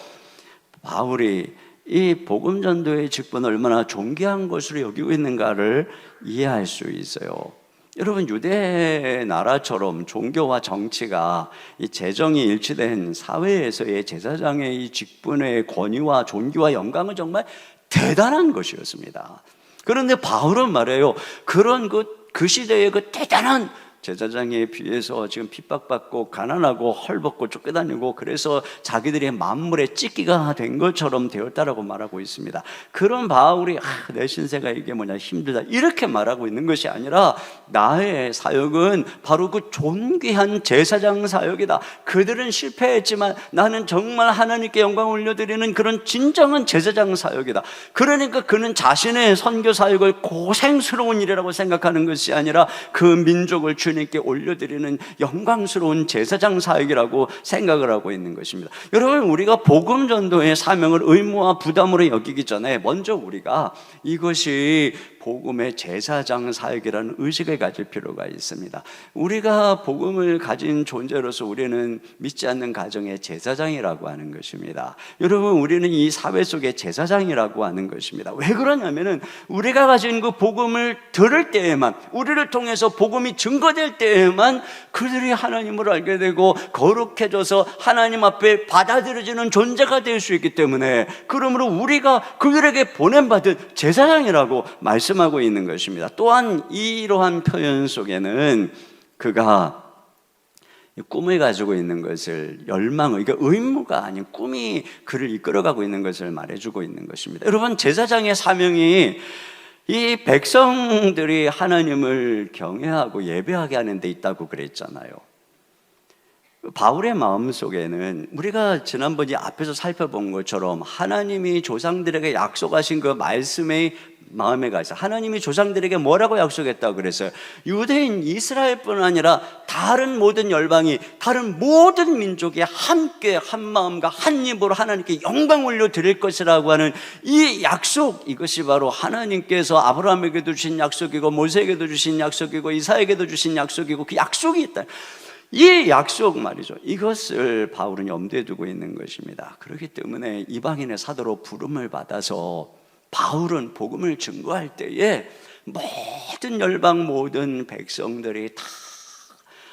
바울이 이 복음 전도의 직분을 얼마나 존귀한 것으로 여기고 있는가를 이해할 수 있어요. 여러분 유대 나라처럼 종교와 정치가 이 재정이 일치된 사회에서의 제사장의 이 직분의 권위와 존귀와 영광은 정말 대단한 것이었습니다. 그런데 바울은 말해요, 그런 그 시대의 그 대단한 제사장에 비해서 지금 핍박받고 가난하고 헐벗고 쫓겨다니고 그래서 자기들이 만물의 찢기가 된 것처럼 되었다라고 말하고 있습니다. 그런 바울이 내 신세가 이게 뭐냐 힘들다 이렇게 말하고 있는 것이 아니라 나의 사역은 바로 그 존귀한 제사장 사역이다. 그들은 실패했지만 나는 정말 하나님께 영광을 올려드리는 그런 진정한 제사장 사역이다. 그러니까 그는 자신의 선교 사역을 고생스러운 일이라고 생각하는 것이 아니라 그 민족을 주님께 올려드리는 영광스러운 제사장 사역이라고 생각을 하고 있는 것입니다. 여러분 우리가 복음 전도의 사명을 의무와 부담으로 여기기 전에 먼저 우리가 이것이 복음의 제사장 사역이라는 의식을 가질 필요가 있습니다. 우리가 복음을 가진 존재로서 우리는 믿지 않는 가정의 제사장이라고 하는 것입니다. 여러분 우리는 이 사회 속의 제사장이라고 하는 것입니다. 왜 그러냐면은 우리가 가진 그 복음을 들을 때에만, 우리를 통해서 복음이 증거될 때에만 그들이 하나님을 알게 되고 거룩해져서 하나님 앞에 받아들여지는 존재가 될 수 있기 때문에, 그러므로 우리가 그들에게 보냄받은 제사장이라고 말씀하고 있는 것입니다. 또한 이러한 표현 속에는 그가 꿈을 가지고 있는 것을, 열망을, 그러니까 의무가 아닌 꿈이 그를 이끌어가고 있는 것을 말해주고 있는 것입니다. 여러분 제사장의 사명이 이 백성들이 하나님을 경외하고 예배하게 하는 데 있다고 그랬잖아요. 바울의 마음속에는 우리가 지난번에 앞에서 살펴본 것처럼 하나님이 조상들에게 약속하신 그 말씀의 마음에 가 있어요. 하나님이 조상들에게 뭐라고 약속했다고 그랬어요? 유대인 이스라엘뿐 아니라 다른 모든 열방이, 다른 모든 민족이 함께 한 마음과 한 입으로 하나님께 영광 올려드릴 것이라고 하는 이 약속, 이것이 바로 하나님께서 아브라함에게도 주신 약속이고 모세에게도 주신 약속이고 이사에게도 주신 약속이고, 그 약속이 있다. 이 약속 말이죠. 이것을 바울은 염두에 두고 있는 것입니다. 그렇기 때문에 이방인의 사도로 부름을 받아서 바울은 복음을 증거할 때에 모든 열방 모든 백성들이 다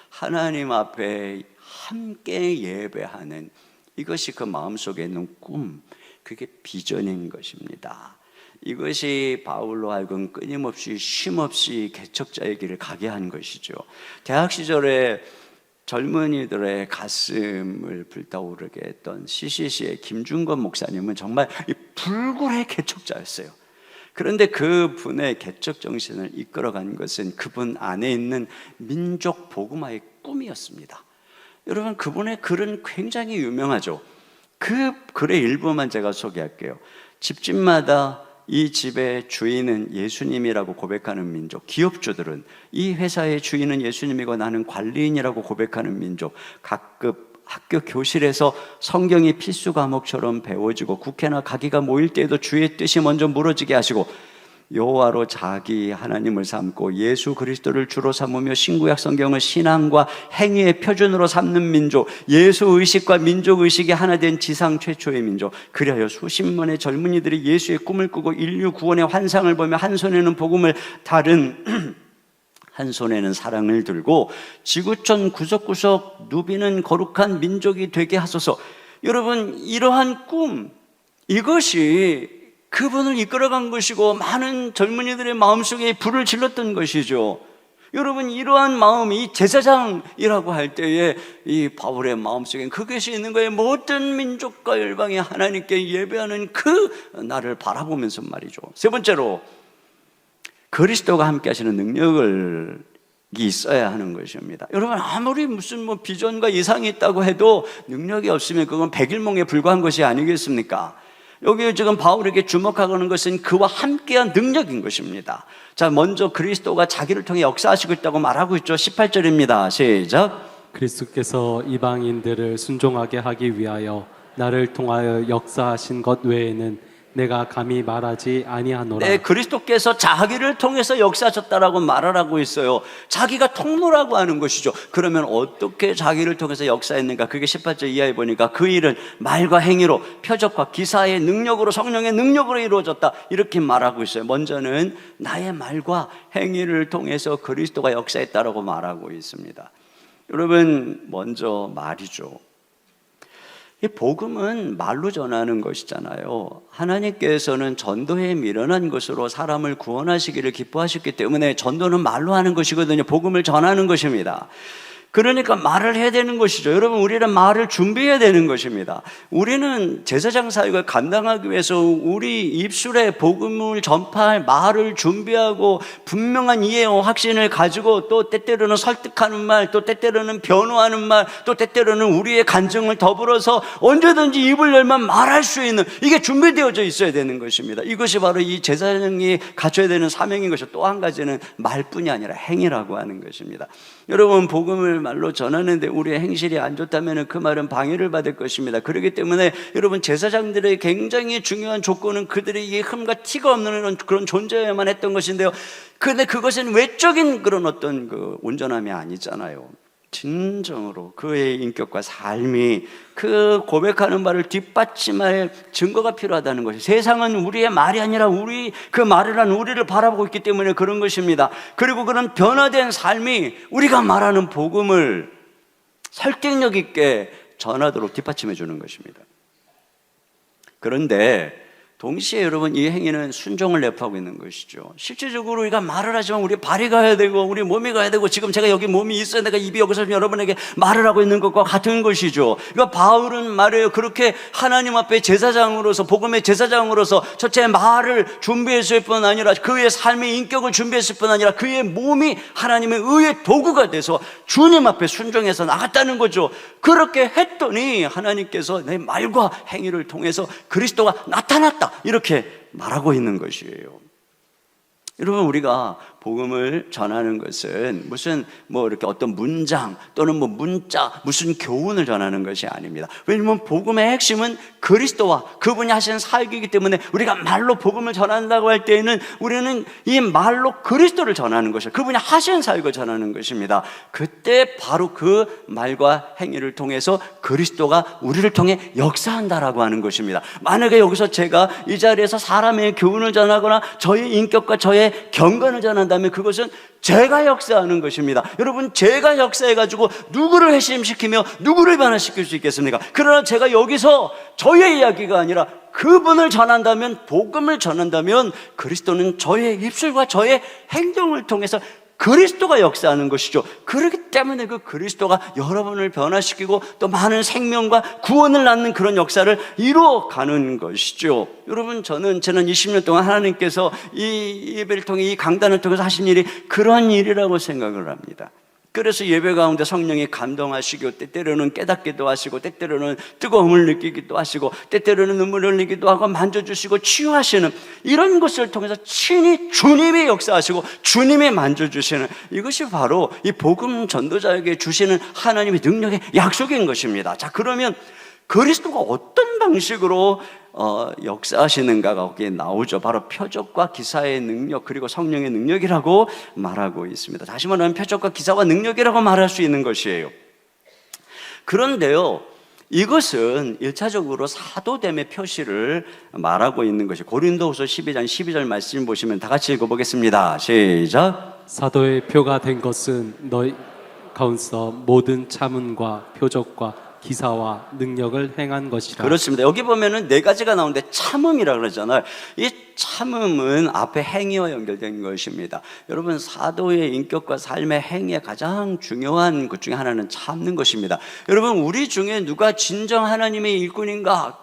하나님 앞에 함께 예배하는, 이것이 그 마음속에 있는 꿈, 그게 비전인 것입니다. 이것이 바울로 하여금 끊임없이 쉼없이 개척자의 길을 가게 한 것이죠. 대학 시절에 젊은이들의 가슴을 불타오르게 했던 CCC의 김준건 목사님은 정말 불굴의 개척자였어요. 그런데 그분의 개척 정신을 이끌어간 것은 그분 안에 있는 민족 복음화의 꿈이었습니다. 여러분 그분의 글은 굉장히 유명하죠. 그 글의 일부만 제가 소개할게요. 집집마다 이 집의 주인은 예수님이라고 고백하는 민족, 기업주들은 이 회사의 주인은 예수님이고 나는 관리인이라고 고백하는 민족, 각급 학교 교실에서 성경이 필수 과목처럼 배워지고 국회나 가기가 모일 때에도 주의 뜻이 먼저 물어지게 하시고 여호와로 자기 하나님을 삼고 예수 그리스도를 주로 삼으며 신구약 성경을 신앙과 행위의 표준으로 삼는 민족, 예수 의식과 민족 의식이 하나 된 지상 최초의 민족. 그리하여 수십만의 젊은이들이 예수의 꿈을 꾸고 인류 구원의 환상을 보며 한 손에는 복음을 다른 한 손에는 사랑을 들고 지구촌 구석구석 누비는 거룩한 민족이 되게 하소서. 여러분 이러한 꿈, 이것이 그분을 이끌어간 것이고 많은 젊은이들의 마음속에 불을 질렀던 것이죠. 여러분 이러한 마음이 제사장이라고 할 때에 이 바울의 마음속에 그것이 있는 거예요. 모든 민족과 열방이 하나님께 예배하는 그 날을 바라보면서 말이죠. 세 번째로 그리스도가 함께 하시는 능력을 있어야 하는 것입니다. 여러분, 아무리 무슨 비전과 이상이 있다고 해도 능력이 없으면 그건 백일몽에 불과한 것이 아니겠습니까? 여기 지금 바울에게 주목하는 것은 그와 함께한 능력인 것입니다. 자, 먼저 그리스도가 자기를 통해 역사하시고 있다고 말하고 있죠. 18절입니다. 시작. 그리스도께서 이방인들을 순종하게 하기 위하여 나를 통하여 역사하신 것 외에는 내가 감히 말하지 아니하노라. 네, 그리스도께서 자기를 통해서 역사하셨다라고 말을 하고 있어요. 자기가 통로라고 하는 것이죠. 그러면 어떻게 자기를 통해서 역사했는가? 그게 18절 이하에 보니까 그 일은 말과 행위로, 표적과 기사의 능력으로, 성령의 능력으로 이루어졌다, 이렇게 말하고 있어요. 먼저는 나의 말과 행위를 통해서 그리스도가 역사했다라고 말하고 있습니다. 여러분, 먼저 말이죠. 이 복음은 말로 전하는 것이잖아요. 하나님께서는 전도에 미련한 것으로 사람을 구원하시기를 기뻐하셨기 때문에 전도는 말로 하는 것이거든요. 복음을 전하는 것입니다. 그러니까 말을 해야 되는 것이죠. 여러분, 우리는 말을 준비해야 되는 것입니다. 우리는 제사장 사역을 감당하기 위해서 우리 입술에 복음을 전파할 말을 준비하고 분명한 이해와 확신을 가지고 또 때때로는 설득하는 말, 또 때때로는 변호하는 말, 또 때때로는 우리의 간증을 더불어서 언제든지 입을 열면 말할 수 있는, 이게 준비되어져 있어야 되는 것입니다. 이것이 바로 이 제사장이 갖춰야 되는 사명인 것이고, 또 한 가지는 말뿐이 아니라 행위라고 하는 것입니다. 여러분, 복음을 말로 전하는데 우리의 행실이 안 좋다면 그 말은 방해를 받을 것입니다. 그렇기 때문에 여러분, 제사장들의 굉장히 중요한 조건은 그들의 이 흠과 티가 없는 그런 존재여야만 했던 것인데요. 그런데 그것은 외적인 그런 어떤 그 온전함이 아니잖아요. 진정으로 그의 인격과 삶이 그 고백하는 바를 뒷받침할 증거가 필요하다는 것이, 세상은 우리의 말이 아니라 우리 그 말을 한 우리를 바라보고 있기 때문에 그런 것입니다. 그리고 그런 변화된 삶이 우리가 말하는 복음을 설득력 있게 전하도록 뒷받침해 주는 것입니다. 그런데 동시에 여러분, 이 행위는 순종을 내포하고 있는 것이죠. 실질적으로 우리가 말을 하지만 우리 발이 가야 되고 우리 몸이 가야 되고, 지금 제가 여기 몸이 있어야 내가 입이 여기서 여러분에게 말을 하고 있는 것과 같은 것이죠. 그러니까 바울은 말해요. 그렇게 하나님 앞에 제사장으로서, 복음의 제사장으로서 첫째 말을 준비했을 뿐 아니라 그의 삶의 인격을 준비했을 뿐 아니라 그의 몸이 하나님의 의의 도구가 돼서 주님 앞에 순종해서 나갔다는 거죠. 그렇게 했더니 하나님께서 내 말과 행위를 통해서 그리스도가 나타났다, 이렇게 말하고 있는 것이에요. 여러분, 우리가 복음을 전하는 것은 무슨 이렇게 어떤 문장 또는 문자, 무슨 교훈을 전하는 것이 아닙니다. 왜냐하면 복음의 핵심은 그리스도와 그분이 하시는 사역이기 때문에 우리가 말로 복음을 전한다고 할 때에는 우리는 이 말로 그리스도를 전하는 것이에요. 그분이 하시는 사역을 전하는 것입니다. 그때 바로 그 말과 행위를 통해서 그리스도가 우리를 통해 역사한다라고 하는 것입니다. 만약에 여기서 제가 이 자리에서 사람의 교훈을 전하거나 저의 인격과 저의 경건을 전한다면 그것은 제가 역사하는 것입니다. 여러분, 제가 역사해가지고 누구를 회심시키며 누구를 변화시킬 수 있겠습니까? 그러나 제가 여기서 저의 이야기가 아니라 그분을 전한다면, 복음을 전한다면 그리스도는 저의 입술과 저의 행동을 통해서 그리스도가 역사하는 것이죠. 그렇기 때문에 그 그리스도가 여러분을 변화시키고 또 많은 생명과 구원을 낳는 그런 역사를 이루어가는 것이죠. 여러분, 저는 지난 20년 동안 하나님께서 이 예배를 통해, 이 강단을 통해서 하신 일이 그런 일이라고 생각을 합니다. 그래서 예배 가운데 성령이 감동하시고, 때때로는 깨닫기도 하시고, 때때로는 뜨거움을 느끼기도 하시고, 때때로는 눈물을 흘리기도 하고, 만져주시고 치유하시는 이런 것을 통해서 친히 주님이 역사하시고 주님이 만져주시는, 이것이 바로 이 복음 전도자에게 주시는 하나님의 능력의 약속인 것입니다. 자, 그러면 그리스도가 어떤 방식으로 역사하시는가가 거기에 나오죠. 바로 표적과 기사의 능력, 그리고 성령의 능력이라고 말하고 있습니다. 다시 말하면 표적과 기사와 능력이라고 말할 수 있는 것이에요. 그런데요, 이것은 1차적으로 사도됨의 표시를 말하고 있는 것이, 고린도후서 12장 12절 말씀 보시면 다 같이 읽어보겠습니다. 시작. 사도의 표가 된 것은 너희 가운데서 모든 참음과 표적과 기사와 능력을 행한 것이라. 그렇습니다. 여기 보면은 네 가지가 나오는데 참음이라고 그러잖아요. 이 참음은 앞에 행위와 연결된 것입니다. 여러분, 사도의 인격과 삶의 행위의 가장 중요한 것 중에 하나는 참는 것입니다. 여러분, 우리 중에 누가 진정 하나님의 일꾼인가?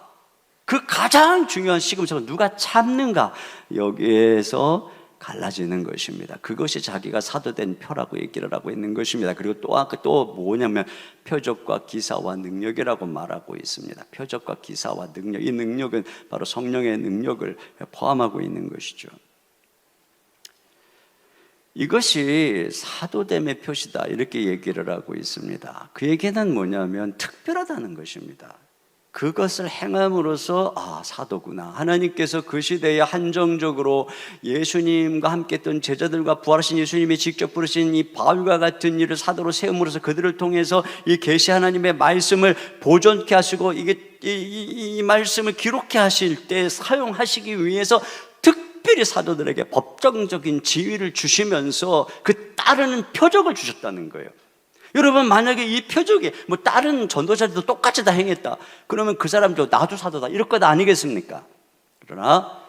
그 가장 중요한 시금석은 누가 참는가? 여기에서 갈라지는 것입니다. 그것이 자기가 사도된 표라고 얘기를 하고 있는 것입니다. 그리고 또 뭐냐면 표적과 기사와 능력이라고 말하고 있습니다. 표적과 기사와 능력, 이 능력은 바로 성령의 능력을 포함하고 있는 것이죠. 이것이 사도됨의 표시다, 이렇게 얘기를 하고 있습니다. 그 얘기는 뭐냐면 특별하다는 것입니다. 그것을 행함으로써 사도구나. 하나님께서 그 시대에 한정적으로 예수님과 함께 했던 제자들과 부활하신 예수님이 직접 부르신 이 바울과 같은 일을 사도로 세움으로써 그들을 통해서 이 계시 하나님의 말씀을 보존케 하시고 이 말씀을 기록케 하실 때 사용하시기 위해서 특별히 사도들에게 법정적인 지위를 주시면서 그 따르는 표적을 주셨다는 거예요. 여러분, 만약에 이 표적이 다른 전도자들도 똑같이 다 행했다, 그러면 그 사람도 나도 사도다 이럴 것 아니겠습니까? 그러나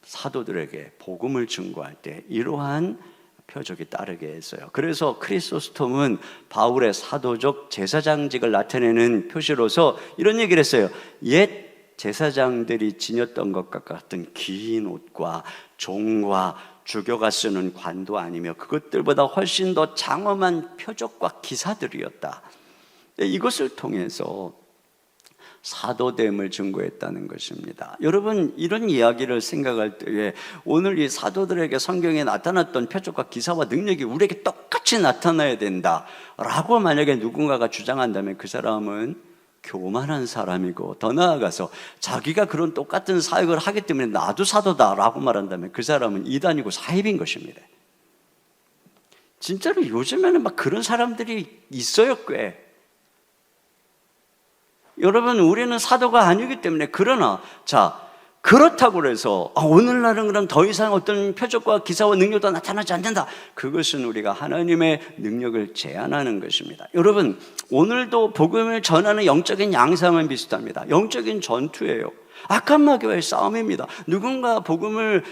사도들에게 복음을 증거할 때 이러한 표적이 따르게 했어요. 그래서 크리소스톰은 바울의 사도적 제사장직을 나타내는 표시로서 이런 얘기를 했어요. 옛 제사장들이 지녔던 것과 같은 긴 옷과 종과 주교가 쓰는 관도 아니며 그것들보다 훨씬 더 장엄한 표적과 기사들이었다. 이것을 통해서 사도됨을 증거했다는 것입니다. 여러분, 이런 이야기를 생각할 때에 오늘 이 사도들에게 성경에 나타났던 표적과 기사와 능력이 우리에게 똑같이 나타나야 된다라고 만약에 누군가가 주장한다면 그 사람은 교만한 사람이고, 더 나아가서 자기가 그런 똑같은 사역을 하기 때문에 나도 사도다라고 말한다면 그 사람은 이단이고 사입인 것입니다. 진짜로 요즘에는 막 그런 사람들이 있어요, 꽤. 여러분, 우리는 사도가 아니기 때문에, 그러나 그렇다고 해서 오늘날은 그럼 더 이상 어떤 표적과 기사와 능력도 나타나지 않는다, 그것은 우리가 하나님의 능력을 제한하는 것입니다. 여러분, 오늘도 복음을 전하는 영적인 양상은 비슷합니다. 영적인 전투예요. 악한 마귀와의 싸움입니다. 누군가 복음을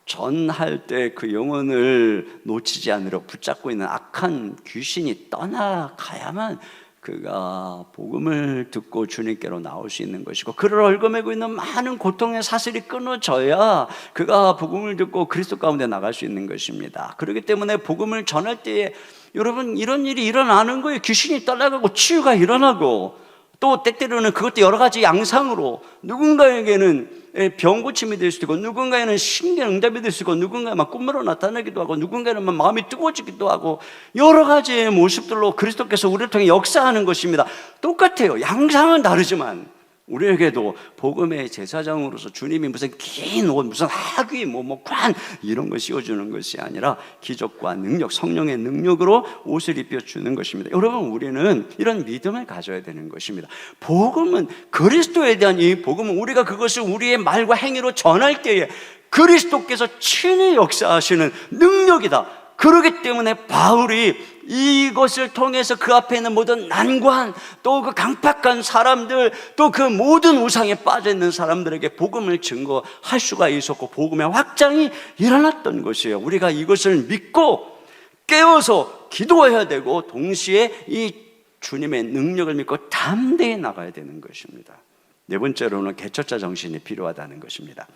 전할 때 그 영혼을 놓치지 않으려 붙잡고 있는 악한 귀신이 떠나가야만 그가 복음을 듣고 주님께로 나올 수 있는 것이고, 그를 얽어매고 있는 많은 고통의 사슬이 끊어져야 그가 복음을 듣고 그리스도 가운데 나갈 수 있는 것입니다. 그렇기 때문에 복음을 전할 때에 여러분, 이런 일이 일어나는 거예요. 귀신이 떠나가고 치유가 일어나고, 또 때때로는 그것도 여러 가지 양상으로 누군가에게는 병 고침이 될 수도 있고, 누군가에는 신경 응답이 될 수 있고, 누군가에 막 꿈으로 나타나기도 하고, 누군가에는 막 마음이 뜨거워지기도 하고, 여러 가지의 모습들로 그리스도께서 우리를 통해 역사하는 것입니다. 똑같아요. 양상은 다르지만 우리에게도 복음의 제사장으로서 주님이 무슨 긴 옷, 무슨 학위, 관 이런 거 씌워주는 것이 아니라 기적과 능력, 성령의 능력으로 옷을 입혀주는 것입니다. 여러분, 우리는 이런 믿음을 가져야 되는 것입니다. 복음은, 그리스도에 대한 이 복음은 우리가 그것을 우리의 말과 행위로 전할 때에 그리스도께서 친히 역사하시는 능력이다. 그렇기 때문에 바울이 이것을 통해서 그 앞에 있는 모든 난관, 또 그 강팍한 사람들, 또 그 모든 우상에 빠져있는 사람들에게 복음을 증거할 수가 있었고, 복음의 확장이 일어났던 것이에요. 우리가 이것을 믿고 깨어서 기도해야 되고, 동시에 이 주님의 능력을 믿고 담대히 나가야 되는 것입니다. 네 번째로는 개척자 정신이 필요하다는 것입니다.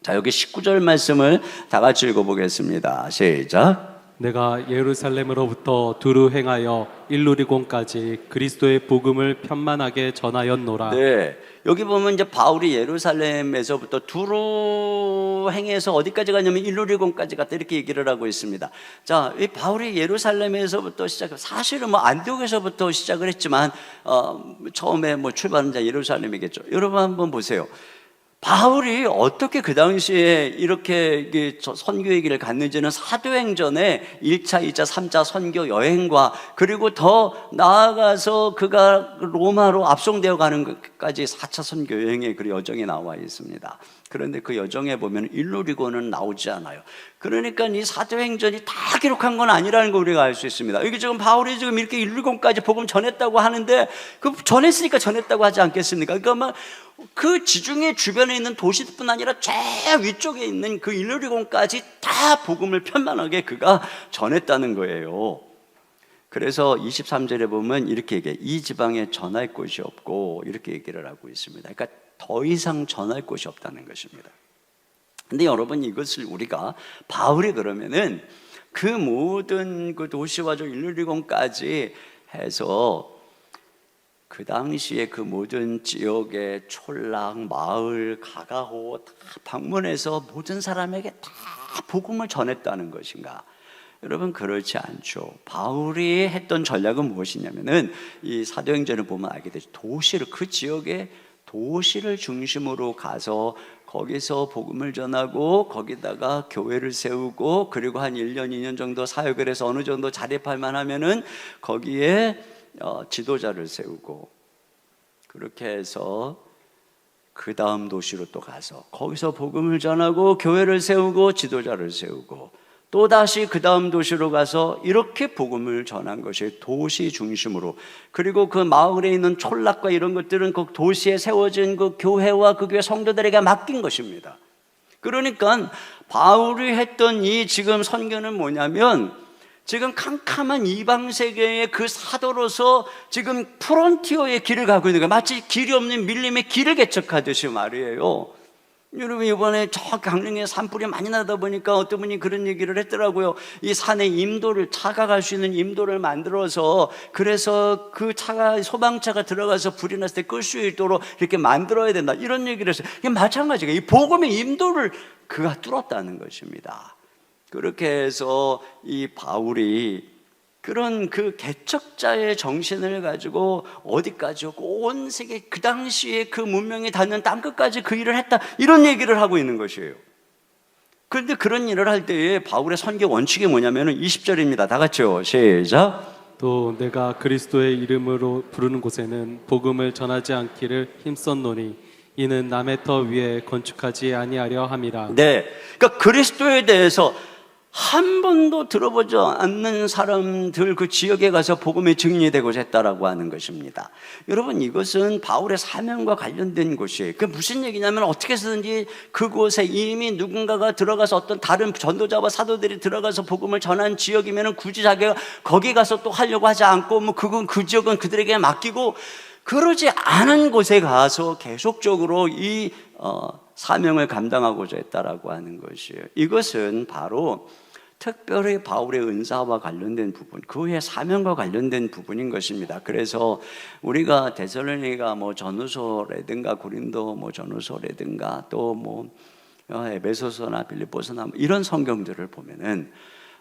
자, 여기 19절 말씀을 다 같이 읽어보겠습니다. 시작. 내가 예루살렘으로부터 두루 행하여 일루리곤까지 그리스도의 복음을 편만하게 전하였노라. 네, 여기 보면 이제 바울이 예루살렘에서부터 두루 행해서 어디까지 가냐면 일루리곤까지 갔다, 이렇게 얘기를 하고 있습니다. 자, 이 바울이 예루살렘에서부터 사실은 안디옥에서부터 시작을 했지만 처음에 출발은 예루살렘이겠죠. 여러분 한번 보세요. 바울이 어떻게 그 당시에 이렇게 선교의 길을 갔는지는 사도행전에 1차, 2차, 3차 선교 여행과, 그리고 더 나아가서 그가 로마로 압송되어 가는 것까지 4차 선교 여행의 그 여정이 나와 있습니다. 그런데 그 여정에 보면 일루리곤은 나오지 않아요. 그러니까 이 사도행전이 다 기록한 건 아니라는 걸 우리가 알 수 있습니다. 여기 지금 바울이 지금 이렇게 일루리곤까지 복음 전했다고 하는데, 그 전했으니까 전했다고 하지 않겠습니까? 그러니까 그 지중해 주변에 있는 도시뿐 아니라 저 위쪽에 있는 그 일루리곤까지 다 복음을 편만하게 그가 전했다는 거예요. 그래서 23절에 보면 이렇게 얘기해요. 이 지방에 전할 곳이 없고, 이렇게 얘기를 하고 있습니다. 그러니까 더 이상 전할 곳이 없다는 것입니다. 근데 여러분, 이것을 우리가 바울이 그러면은 그 모든 그 도시와 저 일루리곤까지 해서 그 당시에 그 모든 지역의 촌락, 마을, 가가호 다 방문해서 모든 사람에게 다 복음을 전했다는 것인가? 여러분, 그렇지 않죠. 바울이 했던 전략은 무엇이냐면은 이 사도행전을 보면 알게 되죠. 도시를, 그 지역의 도시를 중심으로 가서 거기서 복음을 전하고 거기다가 교회를 세우고, 그리고 한 1년, 2년 정도 사역을 해서 어느 정도 자립할 만하면은 거기에 지도자를 세우고, 그렇게 해서 그 다음 도시로 또 가서 거기서 복음을 전하고 교회를 세우고 지도자를 세우고, 또 다시 그 다음 도시로 가서 이렇게 복음을 전한 것이 도시 중심으로. 그리고 그 마을에 있는 촌락과 이런 것들은 그 도시에 세워진 그 교회와 그 교회 성도들에게 맡긴 것입니다. 그러니까 바울이 했던 이 지금 선교는 뭐냐면, 지금 캄캄한 이방 세계의 그 사도로서 지금 프론티어의 길을 가고 있는 거예요. 마치 길이 없는 밀림의 길을 개척하듯이 말이에요. 여러분, 이번에 저 강릉에 산불이 많이 나다 보니까 어떤 분이 그런 얘기를 했더라고요. 이 산에 임도를, 차가 갈 수 있는 임도를 만들어서, 그래서 그 차가, 소방차가 들어가서 불이 났을 때 끌 수 있도록 이렇게 만들어야 된다, 이런 얘기를 했어요. 이게 마찬가지예요. 이 복음의 임도를 그가 뚫었다는 것입니다. 그렇게 해서 이 바울이 그런 그 개척자의 정신을 가지고 어디까지 오고 온 세계, 그 당시에 그 문명이 닿는 땅끝까지 그 일을 했다, 이런 얘기를 하고 있는 것이에요. 그런데 그런 일을 할 때에 바울의 선교 원칙이 뭐냐면 20절입니다. 다 같이요, 시작. 또 내가 그리스도의 이름으로 부르는 곳에는 복음을 전하지 않기를 힘썼노니 이는 남의 터 위에 건축하지 아니하려 함이라. 네, 그러니까 그리스도에 대해서 한 번도 들어보지 않는 사람들 그 지역에 가서 복음의 증인이 되고자 했다라고 하는 것입니다. 여러분, 이것은 바울의 사명과 관련된 것이에요. 그게 무슨 얘기냐면, 어떻게 해서든지 그곳에 이미 누군가가 들어가서 어떤 다른 전도자와 사도들이 들어가서 복음을 전한 지역이면 굳이 자기가 거기 가서 또 하려고 하지 않고, 뭐 그건 그 지역은 그들에게 맡기고, 그러지 않은 곳에 가서 계속적으로 이 사명을 감당하고자 했다라고 하는 것이에요. 이것은 바로 특별히 바울의 은사와 관련된 부분, 그 후에 사명과 관련된 부분인 것입니다. 그래서 우리가 데살로니가 뭐 전후서라든가 고린도 뭐 전후서라든가 또 뭐 에베소서나 빌립보서나 이런 성경들을 보면은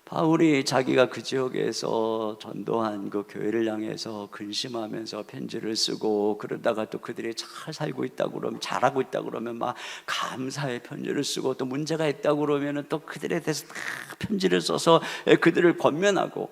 바울이 자기가 그 지역에서 전도한 그 교회를 향해서 근심하면서 편지를 쓰고, 그러다가 또 그들이 잘 살고 있다고 그러면, 잘하고 있다고 그러면 막 감사의 편지를 쓰고, 또 문제가 있다고 그러면 또 그들에 대해서 다 편지를 써서 그들을 권면하고,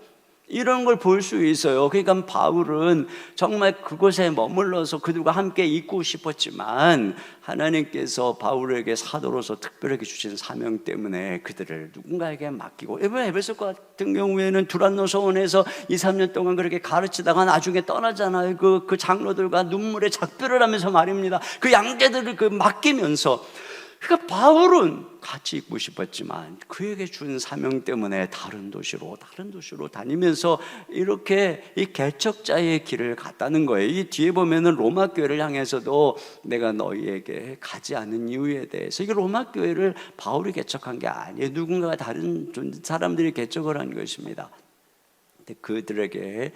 이런 걸 볼 수 있어요. 그러니까 바울은 정말 그곳에 머물러서 그들과 함께 있고 싶었지만, 하나님께서 바울에게 사도로서 특별하게 주신 사명 때문에 그들을 누군가에게 맡기고, 에베소 같은 경우에는 두란노서원에서 2-3년 동안 그렇게 가르치다가 나중에 떠나잖아요. 그 장로들과 눈물의 작별을 하면서 말입니다. 그 양떼들을 맡기면서. 그러니까 바울은 같이 있고 싶었지만 그에게 준 사명 때문에 다른 도시로 다니면서 이렇게 이 개척자의 길을 갔다는 거예요. 이 뒤에 보면은 로마 교회를 향해서도 내가 너희에게 가지 않은 이유에 대해서, 이게 로마 교회를 바울이 개척한 게 아니에요. 누군가 다른 사람들이 개척을 한 것입니다. 근데 그들에게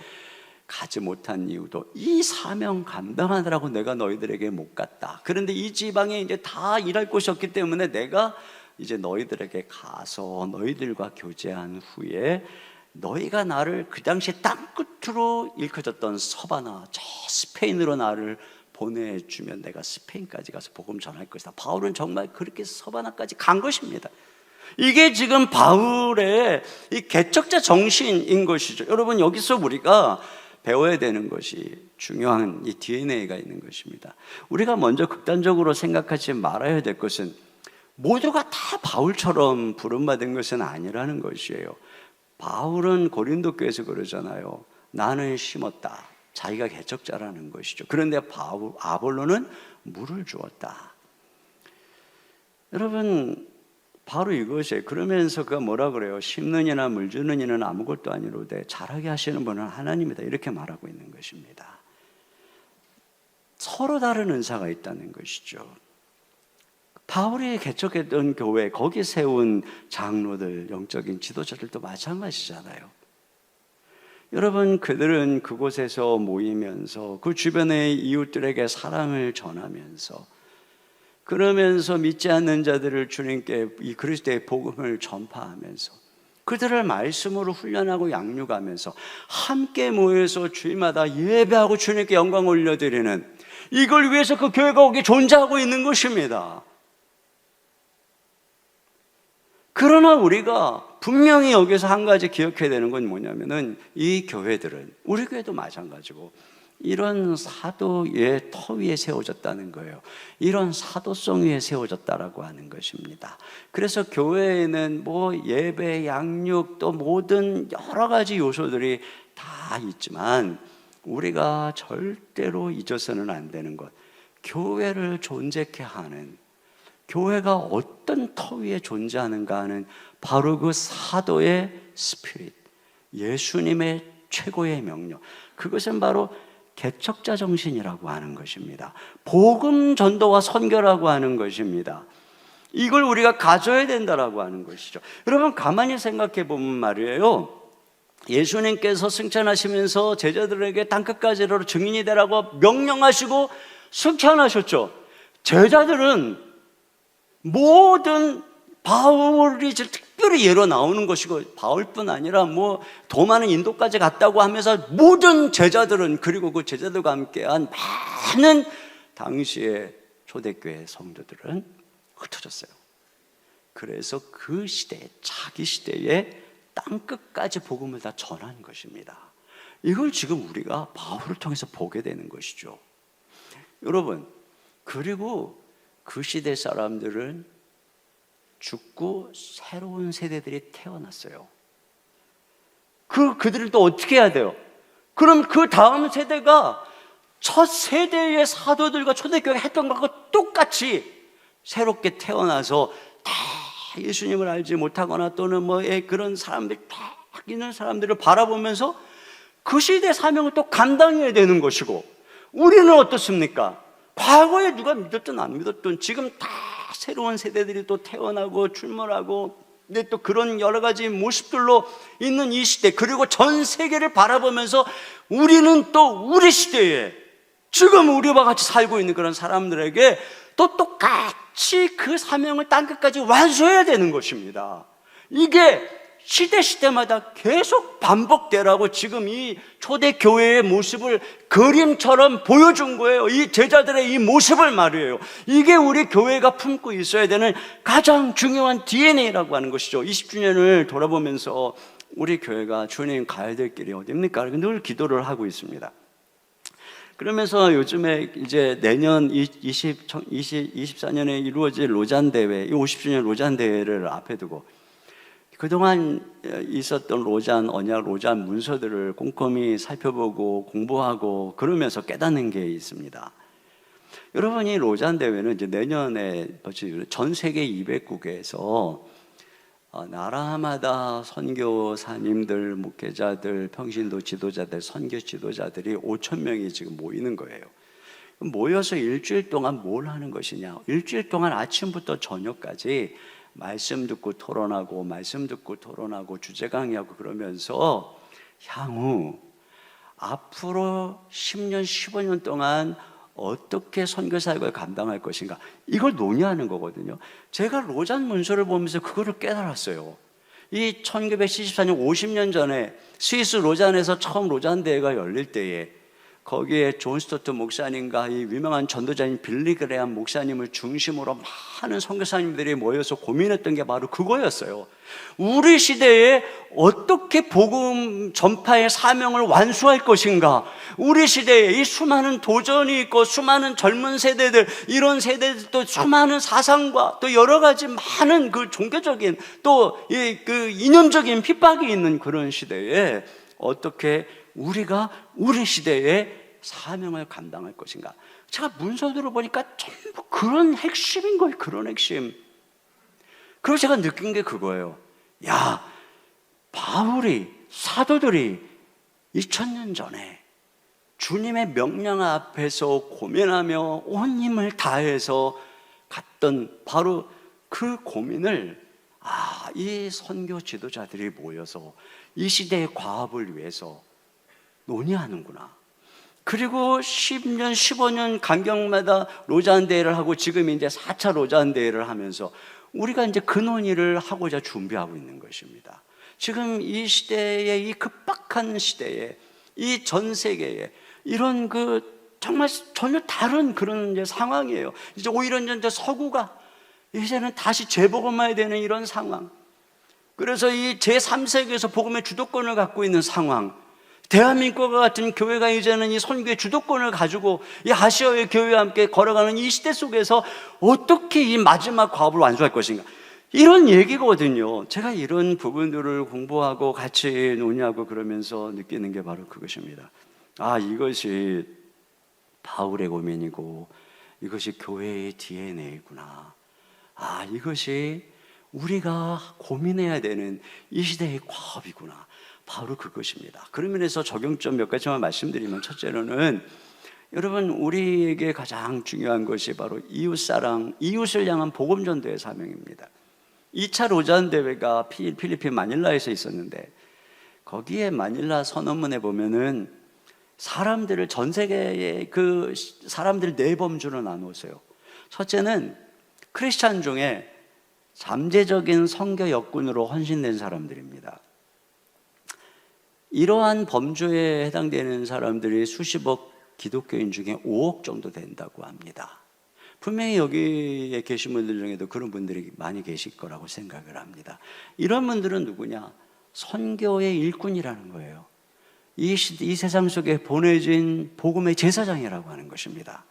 가지 못한 이유도 이 사명 감당하느라고 내가 너희들에게 못 갔다. 그런데 이 지방에 이제 다 일할 곳이 없기 때문에 내가 이제 너희들에게 가서 너희들과 교제한 후에 너희가 나를 그 당시에 땅끝으로 일컬어졌던 서바나, 저 스페인으로 나를 보내주면 내가 스페인까지 가서 복음 전할 것이다. 바울은 정말 그렇게 서바나까지 간 것입니다. 이게 지금 바울의 이 개척자 정신인 것이죠. 여러분, 여기서 우리가 배워야 되는 것이 중요한 이 DNA가 있는 것입니다. 우리가 먼저 극단적으로 생각하지 말아야 될 것은 모두가 다 바울처럼 부름받은 것은 아니라는 것이에요. 바울은 고린도 교회에서 그러잖아요. 나는 심었다. 자기가 개척자라는 것이죠. 그런데 아볼로는 물을 주었다. 여러분, 바로 이것이에요. 그러면서 그가 뭐라 그래요? 심는 이나 물 주는 이는 아무것도 아니로되 자라게 하시는 분은 하나님이다, 이렇게 말하고 있는 것입니다. 서로 다른 은사가 있다는 것이죠. 바울이 개척했던 교회, 거기 세운 장로들, 영적인 지도자들도 마찬가지잖아요. 여러분, 그들은 그곳에서 모이면서 그 주변의 이웃들에게 사랑을 전하면서, 그러면서 믿지 않는 자들을 주님께 이 그리스도의 복음을 전파하면서, 그들을 말씀으로 훈련하고 양육하면서 함께 모여서 주일마다 예배하고 주님께 영광 올려드리는, 이걸 위해서 그 교회가 거기 존재하고 있는 것입니다. 그러나 우리가 분명히 여기서 한 가지 기억해야 되는 건 뭐냐면은, 이 교회들은, 우리 교회도 마찬가지고, 이런 사도의 터 위에 세워졌다는 거예요. 이런 사도성 위에 세워졌다라고 하는 것입니다. 그래서 교회에는 뭐 예배, 양육, 또 모든 여러 가지 요소들이 다 있지만, 우리가 절대로 잊어서는 안 되는 것, 교회를 존재케 하는, 교회가 어떤 터 위에 존재하는가 하는 바로 그 사도의 스피릿, 예수님의 최고의 명령, 그것은 바로 개척자 정신이라고 하는 것입니다. 복음 전도와 선교라고 하는 것입니다. 이걸 우리가 가져야 된다라고 하는 것이죠. 여러분, 가만히 생각해 보면 말이에요, 예수님께서 승천하시면서 제자들에게 땅끝까지 이르러 증인이 되라고 명령하시고 승천하셨죠. 제자들은 모든, 바울이 특별히 예로 나오는 것이고, 바울뿐 아니라 뭐 더 많은 인도까지 갔다고 하면서 모든 제자들은, 그리고 그 제자들과 함께한 많은 당시의 초대교회 성도들은 흩어졌어요. 그래서 그 시대에, 자기 시대에 땅끝까지 복음을 다 전한 것입니다. 이걸 지금 우리가 바울을 통해서 보게 되는 것이죠. 여러분, 그리고 그 시대 사람들은 죽고 새로운 세대들이 태어났어요. 그들을 또 어떻게 해야 돼요? 그럼 그 다음 세대가 첫 세대의 사도들과 초대교회가 했던 것과 똑같이 새롭게 태어나서 다 예수님을 알지 못하거나 또는 뭐 그런 사람들, 다 있는 사람들을 바라보면서 그 시대의 사명을 또 감당해야 되는 것이고, 우리는 어떻습니까? 과거에 누가 믿었든 안 믿었든 지금 다 새로운 세대들이 또 태어나고 출몰하고, 근데 또 그런 여러 가지 모습들로 있는 이 시대, 그리고 전 세계를 바라보면서 우리는 또 우리 시대에 지금 우리와 같이 살고 있는 그런 사람들에게 또 똑같이 그 사명을 땅끝까지 완수해야 되는 것입니다. 이게 시대마다 계속 반복되라고 지금 이 초대교회의 모습을 그림처럼 보여준 거예요. 이 제자들의 이 모습을 말이에요. 이게 우리 교회가 품고 있어야 되는 가장 중요한 DNA라고 하는 것이죠. 20주년을 돌아보면서 우리 교회가 주님 가야 될 길이 어디입니까? 늘 기도를 하고 있습니다. 그러면서 요즘에 이제 내년 24년에 이루어질 로잔 대회, 이 50주년 로잔 대회를 앞에 두고 그동안 있었던 로잔 언약, 로잔 문서들을 꼼꼼히 살펴보고 공부하고 그러면서 깨닫는 게 있습니다. 여러분, 이 로잔 대회는 이제 내년에 전 세계 200국에서 나라마다 선교사님들, 목회자들, 평신도 지도자들, 선교 지도자들이 5,000명이 지금 모이는 거예요. 모여서 일주일 동안 뭘 하는 것이냐? 일주일 동안 아침부터 저녁까지 말씀 듣고 토론하고, 말씀 듣고 토론하고, 주제 강의하고 그러면서 향후 앞으로 10년, 15년 동안 어떻게 선교 사역을 감당할 것인가, 이걸 논의하는 거거든요. 제가 로잔 문서를 보면서 그거를 깨달았어요. 이 1974년 50년 전에 스위스 로잔에서 처음 로잔 대회가 열릴 때에 거기에 존 스토트 목사님과 이 유명한 전도자인 빌리 그레함 목사님을 중심으로 많은 선교사님들이 모여서 고민했던 게 바로 그거였어요. 우리 시대에 어떻게 복음 전파의 사명을 완수할 것인가, 우리 시대에 이 수많은 도전이 있고 수많은 젊은 세대들, 이런 세대들도 수많은 사상과 또 여러 가지 많은 그 종교적인 또 그 이념적인 핍박이 있는 그런 시대에 어떻게 우리가 우리 시대의 사명을 감당할 것인가. 제가 문서들을 보니까 전부 그런 핵심인 거예요. 그런 핵심. 그리고 제가 느낀 게 그거예요. 야, 바울이, 사도들이 2000년 전에 주님의 명령 앞에서 고민하며 온 힘을 다해서 했던 바로 그 고민을 이 선교 지도자들이 모여서 이 시대의 과업을 위해서 논의하는구나. 그리고 10년, 15년 간격마다 로잔 대회를 하고 지금 이제 4차 로잔 대회를 하면서 우리가 이제 그 논의를 하고자 준비하고 있는 것입니다. 지금 이 시대에, 이 급박한 시대에, 이 전 세계에 이런 정말 전혀 다른 그런 이제 상황이에요. 이제 오히려 이제 서구가 이제는 다시 재복음화해야 되는 이런 상황. 그래서 이 제3세계에서 복음의 주도권을 갖고 있는 상황. 대한민국과 같은 교회가 이제는 이 선교의 주도권을 가지고 이 아시아의 교회와 함께 걸어가는 이 시대 속에서 어떻게 이 마지막 과업을 완수할 것인가, 이런 얘기거든요. 제가 이런 부분들을 공부하고 같이 논의하고 그러면서 느끼는 게 바로 그것입니다. 이것이 바울의 고민이고 이것이 교회의 DNA구나. 이것이 우리가 고민해야 되는 이 시대의 과업이구나. 바로 그것입니다. 그런 면에서 적용점 몇 가지만 말씀드리면, 첫째로는 여러분, 우리에게 가장 중요한 것이 바로 이웃사랑, 이웃을 향한 복음전도의 사명입니다. 2차 로잔 대회가 필리핀 마닐라에서 있었는데, 거기에 마닐라 선언문에 보면은 사람들을, 전 세계의 그 사람들을 네 범주로 나누었어요. 첫째는 크리스찬 중에 잠재적인 선교 역군으로 헌신된 사람들입니다. 이러한 범주에 해당되는 사람들이 수십억 기독교인 중에 5억 정도 된다고 합니다. 분명히 여기에 계신 분들 중에도 그런 분들이 많이 계실 거라고 생각을 합니다. 이런 분들은 누구냐? 선교의 일꾼이라는 거예요. 이 세상 속에 보내진 복음의 제사장이라고 하는 것입니다.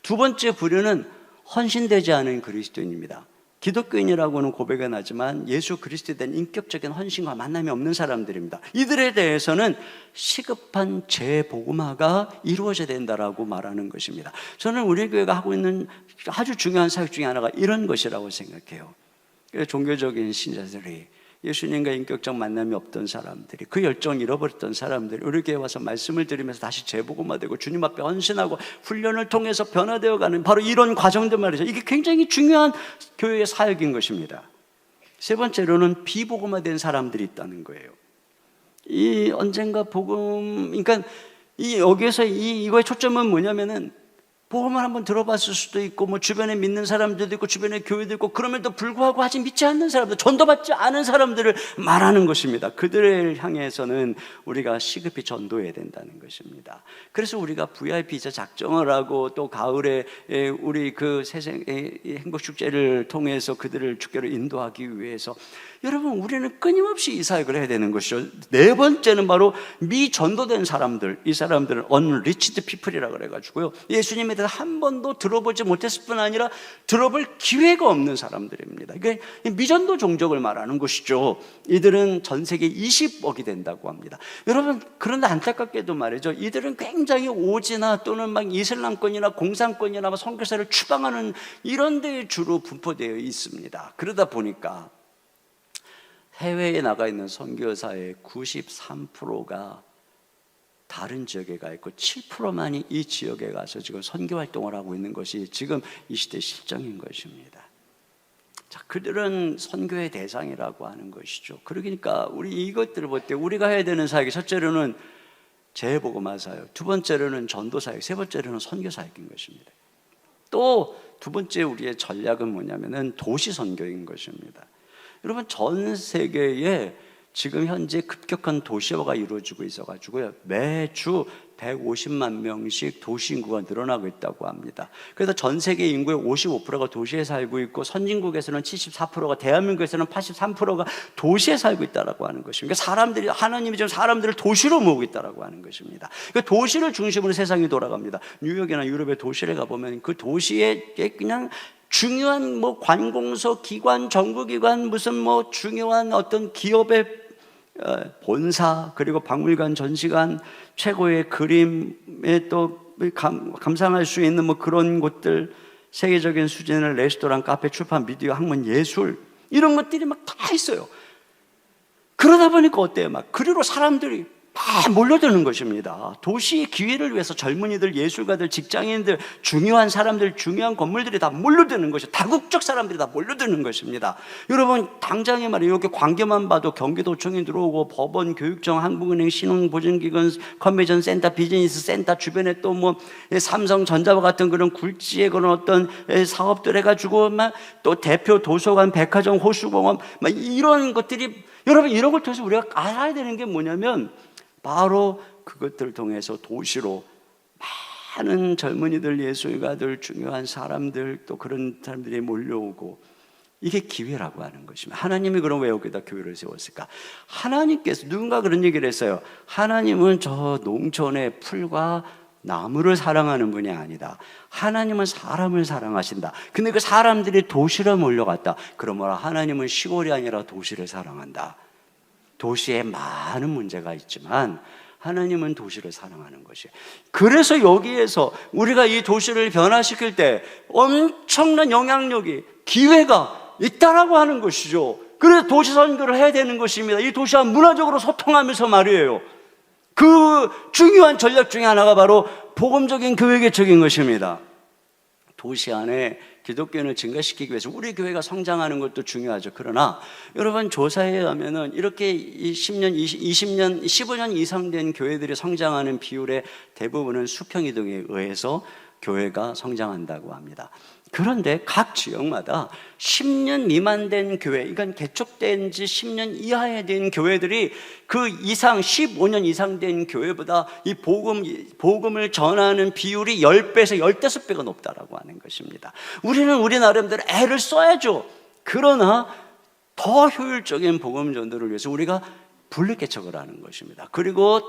두 번째 부류는 헌신되지 않은 그리스도인입니다. 기독교인이라고는 고백은 하지만 예수 그리스도에 대한 인격적인 헌신과 만남이 없는 사람들입니다. 이들에 대해서는 시급한 재복음화가 이루어져야 된다라고 말하는 것입니다. 저는 우리 교회가 하고 있는 아주 중요한 사역 중에 하나가 이런 것이라고 생각해요. 종교적인 신자들이, 예수님과 인격적 만남이 없던 사람들이, 그 열정을 잃어버렸던 사람들이 우리 교회에 와서 말씀을 들으면서 다시 재복음화되고 주님 앞에 헌신하고 훈련을 통해서 변화되어가는 바로 이런 과정들 말이죠. 이게 굉장히 중요한 교회의 사역인 것입니다. 세 번째로는 비복음화된 사람들이 있다는 거예요. 이 언젠가 복음, 그러니까 여기에서 이거의 초점은 뭐냐면은, 복음을 한번 들어봤을 수도 있고, 뭐 주변에 믿는 사람들도 있고, 주변에 교회도 있고, 그럼에도 불구하고 아직 믿지 않는 사람들, 전도받지 않은 사람들을 말하는 것입니다. 그들을 향해서는 우리가 시급히 전도해야 된다는 것입니다. 그래서 우리가 VIP자 작정을 하고, 또 가을에 우리 그 새생의 행복축제를 통해서 그들을 주께로 인도하기 위해서, 여러분, 우리는 끊임없이 이 사역을 해야 되는 것이죠. 네 번째는 바로 미전도된 사람들, 이 사람들은 unreached people이라고 그래가지고요, 예수님에 대해서 한 번도 들어보지 못했을 뿐 아니라 들어볼 기회가 없는 사람들입니다. 이게 미전도 종족을 말하는 것이죠. 이들은 전 세계 20억이 된다고 합니다. 여러분, 그런데 안타깝게도 말이죠, 이들은 굉장히 오지나 또는 막 이슬람권이나 공산권이나 선교사를 추방하는 이런 데에 주로 분포되어 있습니다. 그러다 보니까 해외에 나가 있는 선교사의 93%가 다른 지역에 가 있고 7%만이 이 지역에 가서 지금 선교 활동을 하고 있는 것이 지금 이 시대 실정인 것입니다. 자, 그들은 선교의 대상이라고 하는 것이죠. 그러니까 우리 이것들을 볼 때 우리가 해야 되는 사역이, 첫째로는 재복음화 사역, 두 번째로는 전도 사역, 세 번째로는 선교 사역인 것입니다. 또 두 번째 우리의 전략은 뭐냐면은 도시 선교인 것입니다. 여러분, 전 세계에 지금 현재 급격한 도시화가 이루어지고 있어가지고요, 매주 150만 명씩 도시 인구가 늘어나고 있다고 합니다. 그래서 전 세계 인구의 55%가 도시에 살고 있고, 선진국에서는 74%가, 대한민국에서는 83%가 도시에 살고 있다라고 하는 것입니다. 그러니까 사람들이, 하나님이 지금 사람들을 도시로 모으고 있다라고 하는 것입니다. 그러니까 도시를 중심으로 세상이 돌아갑니다. 뉴욕이나 유럽의 도시를 가보면 그 도시에 그냥 중요한 뭐 관공서, 기관, 정부기관, 무슨 뭐 중요한 어떤 기업의 본사, 그리고 박물관, 전시관, 최고의 그림에 또 감상할 수 있는 뭐 그런 곳들, 세계적인 수준의 레스토랑, 카페, 출판, 미디어, 학문, 예술, 이런 것들이 막 다 있어요. 그러다 보니까 어때요? 막 그리로 사람들이 다 몰려드는 것입니다. 도시의 기회를 위해서 젊은이들, 예술가들, 직장인들, 중요한 사람들, 중요한 건물들이 다 몰려드는 것이죠. 다국적 사람들이 다 몰려드는 것입니다. 여러분 당장에 말이에요. 이렇게 광교만 봐도 경기도청이 들어오고 법원, 교육청, 한국은행, 신용보증기관, 컨벤션 센터, 비즈니스 센터 주변에 또 뭐 삼성전자와 같은 그런 굴지의 그런 어떤 사업들 해가지고 막 또 대표 도서관, 백화점, 호수공원 막 이런 것들이, 여러분 이런 걸 통해서 우리가 알아야 되는 게 뭐냐면 바로 그것들을 통해서 도시로 많은 젊은이들, 예술가들, 중요한 사람들, 또 그런 사람들이 몰려오고, 이게 기회라고 하는 것입니다. 하나님이 그럼 왜 여기다 교회를 세웠을까? 하나님께서, 누군가 그런 얘기를 했어요. 하나님은 저 농촌의 풀과 나무를 사랑하는 분이 아니다. 하나님은 사람을 사랑하신다. 근데 그 사람들이 도시로 몰려갔다. 그러므로 하나님은 시골이 아니라 도시를 사랑한다. 도시에 많은 문제가 있지만 하나님은 도시를 사랑하는 것이에요. 그래서 여기에서 우리가 이 도시를 변화시킬 때 엄청난 영향력이, 기회가 있다라고 하는 것이죠. 그래서 도시 선교를 해야 되는 것입니다. 이 도시와 문화적으로 소통하면서 말이에요. 그 중요한 전략 중에 하나가 바로 복음적인 교회 개척인 것입니다. 도시 안에 기독교인을 증가시키기 위해서 우리 교회가 성장하는 것도 중요하죠. 그러나 여러분 조사에 의하면은 이렇게 10년, 20년, 15년 이상 된 교회들이 성장하는 비율의 대부분은 수평 이동에 의해서 교회가 성장한다고 합니다. 그런데 각 지역마다 10년 미만 된 교회, 그러니까 개척된 지 10년 이하에 된 교회들이 그 이상 15년 이상 된 교회보다 이 복음을 전하는 비율이 10배에서 15배가 높다라고 하는 것입니다. 우리는 우리 나름대로 애를 써야죠. 그러나 더 효율적인 복음 전도를 위해서 우리가 분리 개척을 하는 것입니다. 그리고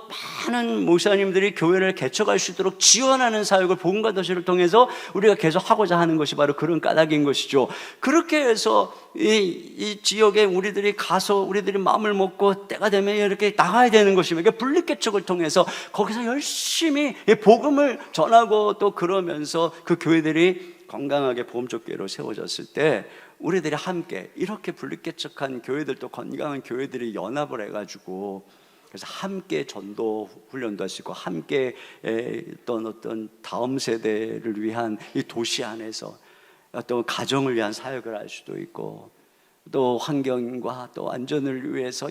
많은 목사님들이 교회를 개척할 수 있도록 지원하는 사역을 복음과 도시를 통해서 우리가 계속 하고자 하는 것이 바로 그런 까닭인 것이죠. 그렇게 해서 이 지역에 우리들이 가서 우리들이 마음을 먹고 때가 되면 이렇게 나가야 되는 것입니다. 그러니까 분리 개척을 통해서 거기서 열심히 복음을 전하고 또 그러면서 그 교회들이 건강하게 복음적 교회로 세워졌을 때 우리들이 함께 이렇게 분립개척한 교회들도 건강한 교회들이 연합을 해가지고 그래서 함께 전도 훈련도 할 수 있고 함께 어떤 다음 세대를 위한 이 도시 안에서 또 가정을 위한 사역을 할 수도 있고 또 환경과 또 안전을 위해서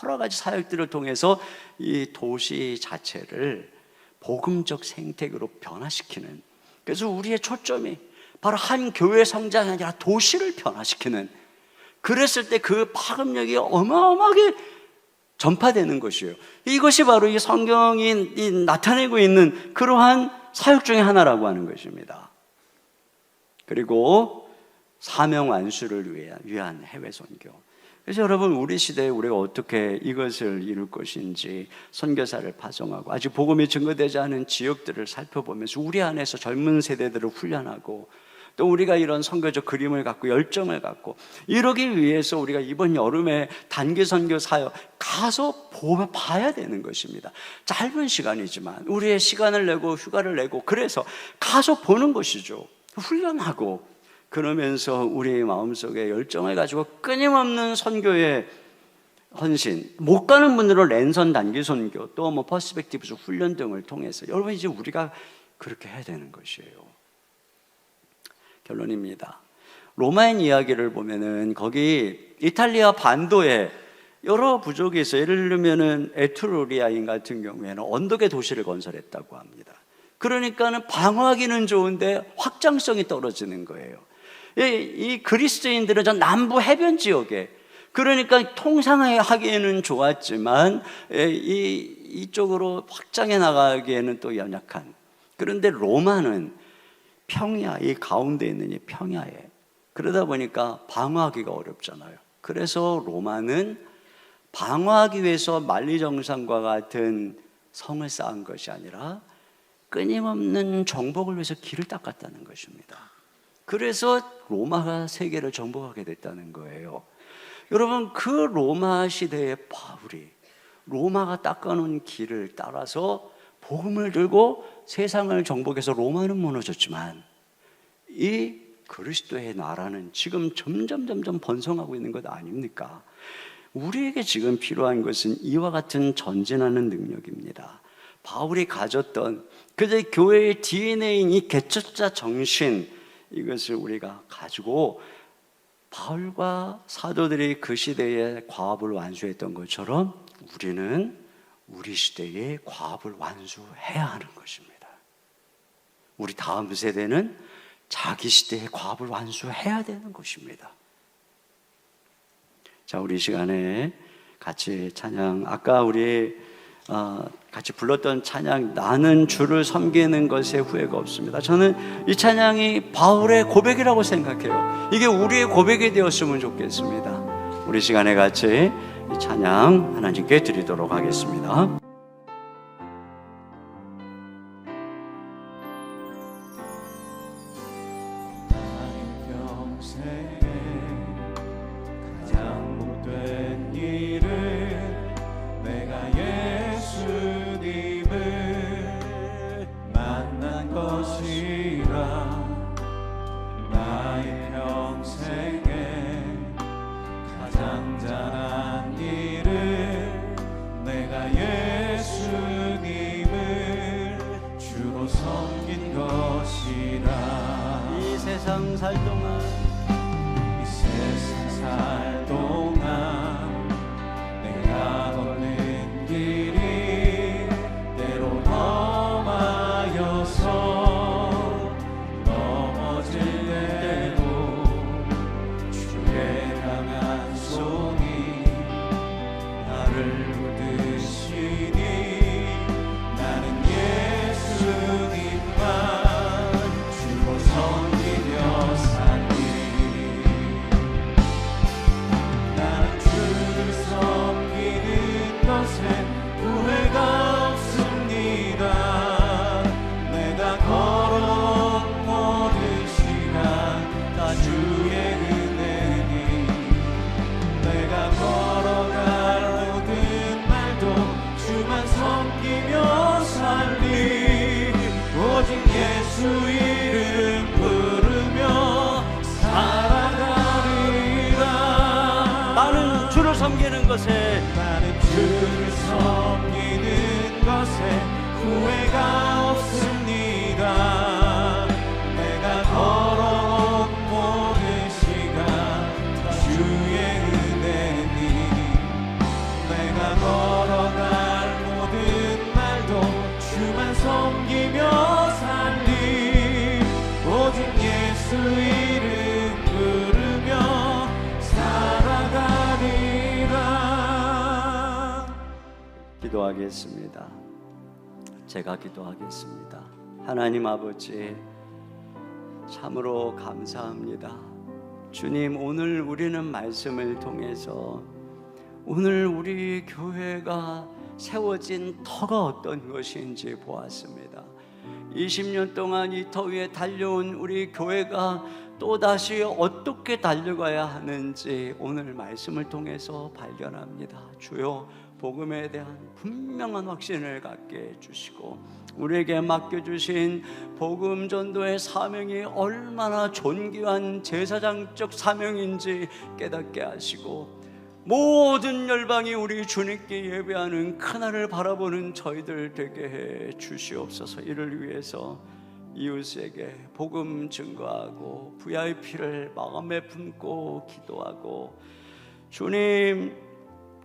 여러 가지 사역들을 통해서 이 도시 자체를 복음적 생태계로 변화시키는, 그래서 우리의 초점이 바로 한 교회 성장이 아니라 도시를 변화시키는, 그랬을 때 그 파급력이 어마어마하게 전파되는 것이에요. 이것이 바로 이 성경이 나타내고 있는 그러한 사역 중에 하나라고 하는 것입니다. 그리고 사명 완수를 위한 해외 선교. 그래서 여러분 우리 시대에 우리가 어떻게 이것을 이룰 것인지 선교사를 파송하고 아직 복음이 증거되지 않은 지역들을 살펴보면서 우리 안에서 젊은 세대들을 훈련하고 또 우리가 이런 선교적 그림을 갖고 열정을 갖고 이러기 위해서 우리가 이번 여름에 단기 선교 사역 가서 봐야 되는 것입니다. 짧은 시간이지만 우리의 시간을 내고 휴가를 내고 그래서 가서 보는 것이죠. 훈련하고 그러면서 우리의 마음속에 열정을 가지고 끊임없는 선교의 헌신, 못 가는 분들은 랜선 단기 선교 또 뭐 퍼스펙티브스 훈련 등을 통해서 여러분 이제 우리가 그렇게 해야 되는 것이에요. 결론입니다. 로마인 이야기를 보면은 거기 이탈리아 반도에 여러 부족이 있어요. 예를 들면은 에트루리아인 같은 경우에는 언덕에 도시를 건설했다고 합니다. 그러니까는 방어하기는 좋은데 확장성이 떨어지는 거예요. 이 그리스도인들은 저 남부 해변 지역에, 그러니까 통상하기에는 좋았지만 이쪽으로 확장해 나가기에는 또 연약한. 그런데 로마는 평야, 이 가운데 있는 이 평야에, 그러다 보니까 방어하기가 어렵잖아요. 그래서 로마는 방어하기 위해서 만리정상과 같은 성을 쌓은 것이 아니라 끊임없는 정복을 위해서 길을 닦았다는 것입니다. 그래서 로마가 세계를 정복하게 됐다는 거예요. 여러분 그 로마 시대의 바울이 로마가 닦아놓은 길을 따라서 복음을 들고 세상을 정복해서 로마는 무너졌지만 이 그리스도의 나라는 지금 점점 번성하고 있는 것 아닙니까? 우리에게 지금 필요한 것은 이와 같은 전진하는 능력입니다. 바울이 가졌던 그저 교회의 DNA인 이 개척자 정신, 이것을 우리가 가지고 바울과 사도들이 그 시대에 과업을 완수했던 것처럼 우리는 우리 시대에 과업을 완수해야 하는 것입니다. 우리 다음 세대는 자기 시대의 과업을 완수해야 되는 것입니다. 자, 우리 시간에 같이 찬양, 아까 우리 같이 불렀던 찬양, 나는 주를 섬기는 것에 후회가 없습니다. 저는 이 찬양이 바울의 고백이라고 생각해요. 이게 우리의 고백이 되었으면 좋겠습니다. 우리 시간에 같이 이 찬양 하나님께 드리도록 하겠습니다. 이 세상 살 동안 내가 걷는 길이 때로 험하여서 넘어질 때도 주의 강한 손이 나를 붙드시니 나는 예수님만 주로 섬기며 살리. 나는 주를 섬기는 것에 후회가 없습니다. 내가 걸어온 모든 시간 다 주의 은혜니 내가 걸어갈 모든 말도 주만 섬기며 살리. 오직 예수 이름 부르며 살아가리라. 나는 주를 섬기는 것에 나는 주를 섬기는 것에 후회가 없습니다. 내가 걸어온 모든 시간 다 주의 은혜니 내가 걸어갈 모든 말도 주만 섬기며 살리. 오직 예수 이름 부르며 살아가리라. 기도하겠습니다. 제가 기도하겠습니다. 하나님 아버지, 참으로 감사합니다. 주님, 오늘 우리는 말씀을 통해서 오늘 우리 교회가 세워진 터가 어떤 것인지 보았습니다. 20년 동안 이 터 위에 달려온 우리 교회가 또다시 어떻게 달려가야 하는지 오늘 말씀을 통해서 발견합니다. 주여, 복음에 대한 분명한 확신을 갖게 해주시고 우리에게 맡겨주신 복음 전도의 사명이 얼마나 존귀한 제사장적 사명인지 깨닫게 하시고 모든 열방이 우리 주님께 예배하는 그날을 바라보는 저희들 되게 해 주시옵소서. 이를 위해서 이웃에게 복음 증거하고 VIP를 마음에 품고 기도하고 주님,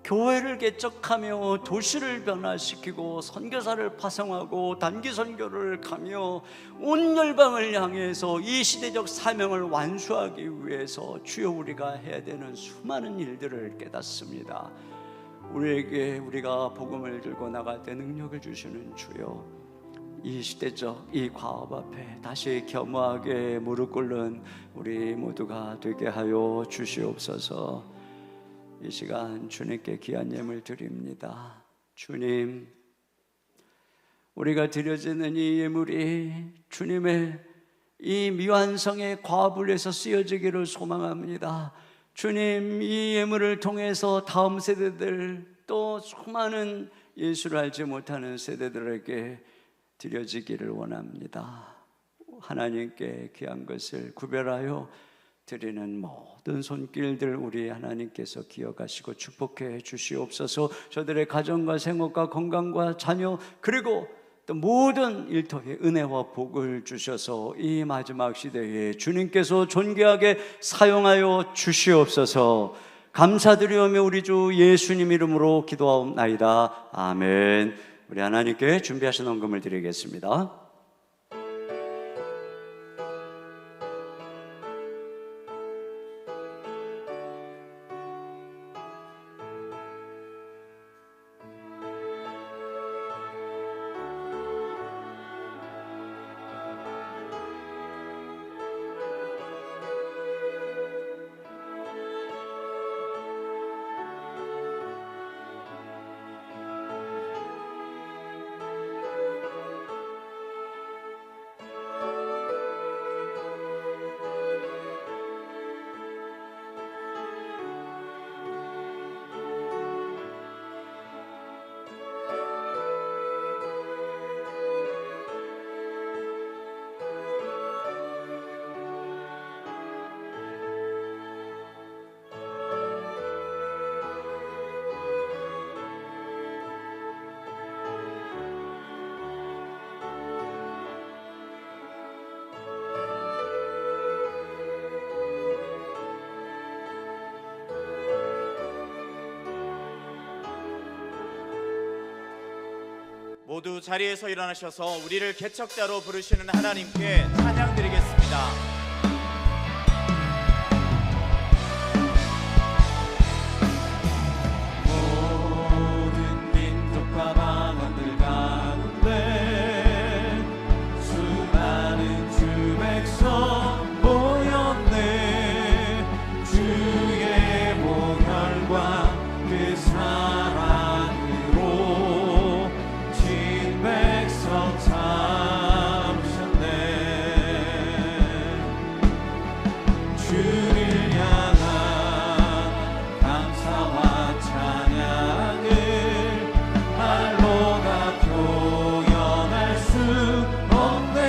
교회를 개척하며 도시를 변화시키고 선교사를 파송하고 단기 선교를 가며 온 열방을 향해서 이 시대적 사명을 완수하기 위해서 주여 우리가 해야 되는 수많은 일들을 깨닫습니다. 우리에게 우리가 복음을 들고 나갈 때 능력을 주시는 주여, 이 시대적 이 과업 앞에 다시 겸허하게 무릎 꿇는 우리 모두가 되게 하여 주시옵소서. 이 시간 주님께 귀한 예물 드립니다. 주님, 우리가 드려지는 이 예물이 주님의 이 미완성의 과업을 위해서 쓰여지기를 소망합니다. 주님, 이 예물을 통해서 다음 세대들 또 수많은 예수를 알지 못하는 세대들에게 드려지기를 원합니다. 하나님께 귀한 것을 구별하여 드리는 모든 손길들 우리 하나님께서 기억하시고 축복해 주시옵소서. 저들의 가정과 생업과 건강과 자녀 그리고 또 모든 일터에 은혜와 복을 주셔서 이 마지막 시대에 주님께서 존귀하게 사용하여 주시옵소서. 감사드리오며 우리 주 예수님 이름으로 기도하옵나이다. 아멘. 우리 하나님께 준비하신 헌금을 드리겠습니다. 모두 자리에서 일어나셔서 우리를 개척자로 부르시는 하나님께 찬양 드리겠습니다. 모든 민족과 방언들 가운데 수많은 주 백성 모였네. 주의 보혈과 그 사랑으로 진 백성 삼으셨네. 주를 향한 감사와 찬양을 말로 다 표현할 수 없네.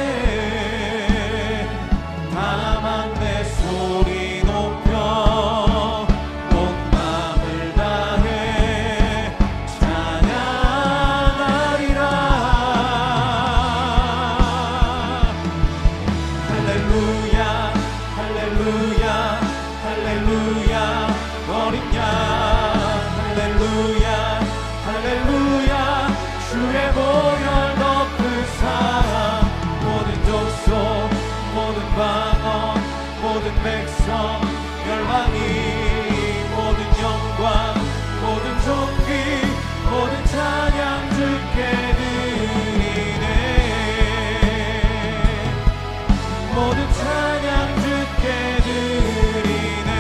다만 내 소리 높여 온 마음을 다해 찬양하리라. 할렐루야 할렐루야 할렐루야 어린 양 할렐루야 할렐루야 주의 보혈 덮은 사랑 모든 족속 모든 방언 모든 백성 열방이 모든 영광 모든 존귀 모든 찬양 주께 드리네. 모든 찬양 주께 드리네.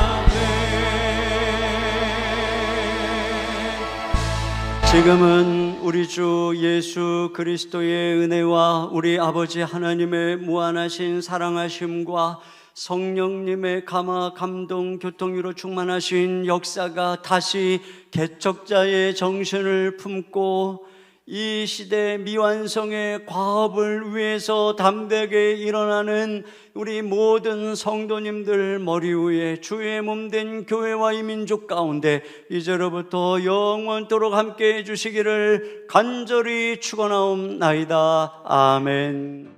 아멘. 지금은 우리 주 예수 그리스도의 은혜와 우리 아버지 하나님의 무한하신 사랑하심과 성령님의 감화 감동 교통으로 충만하신 역사가 다시 개척자의 정신을 품고 이 시대 미완성의 과업을 위해서 담대하게 일어나는 우리 모든 성도님들 머리 위에 주의 몸된 교회와 이 민족 가운데 이제로부터 영원토록 함께 해주시기를 간절히 축원하옵나이다. 아멘.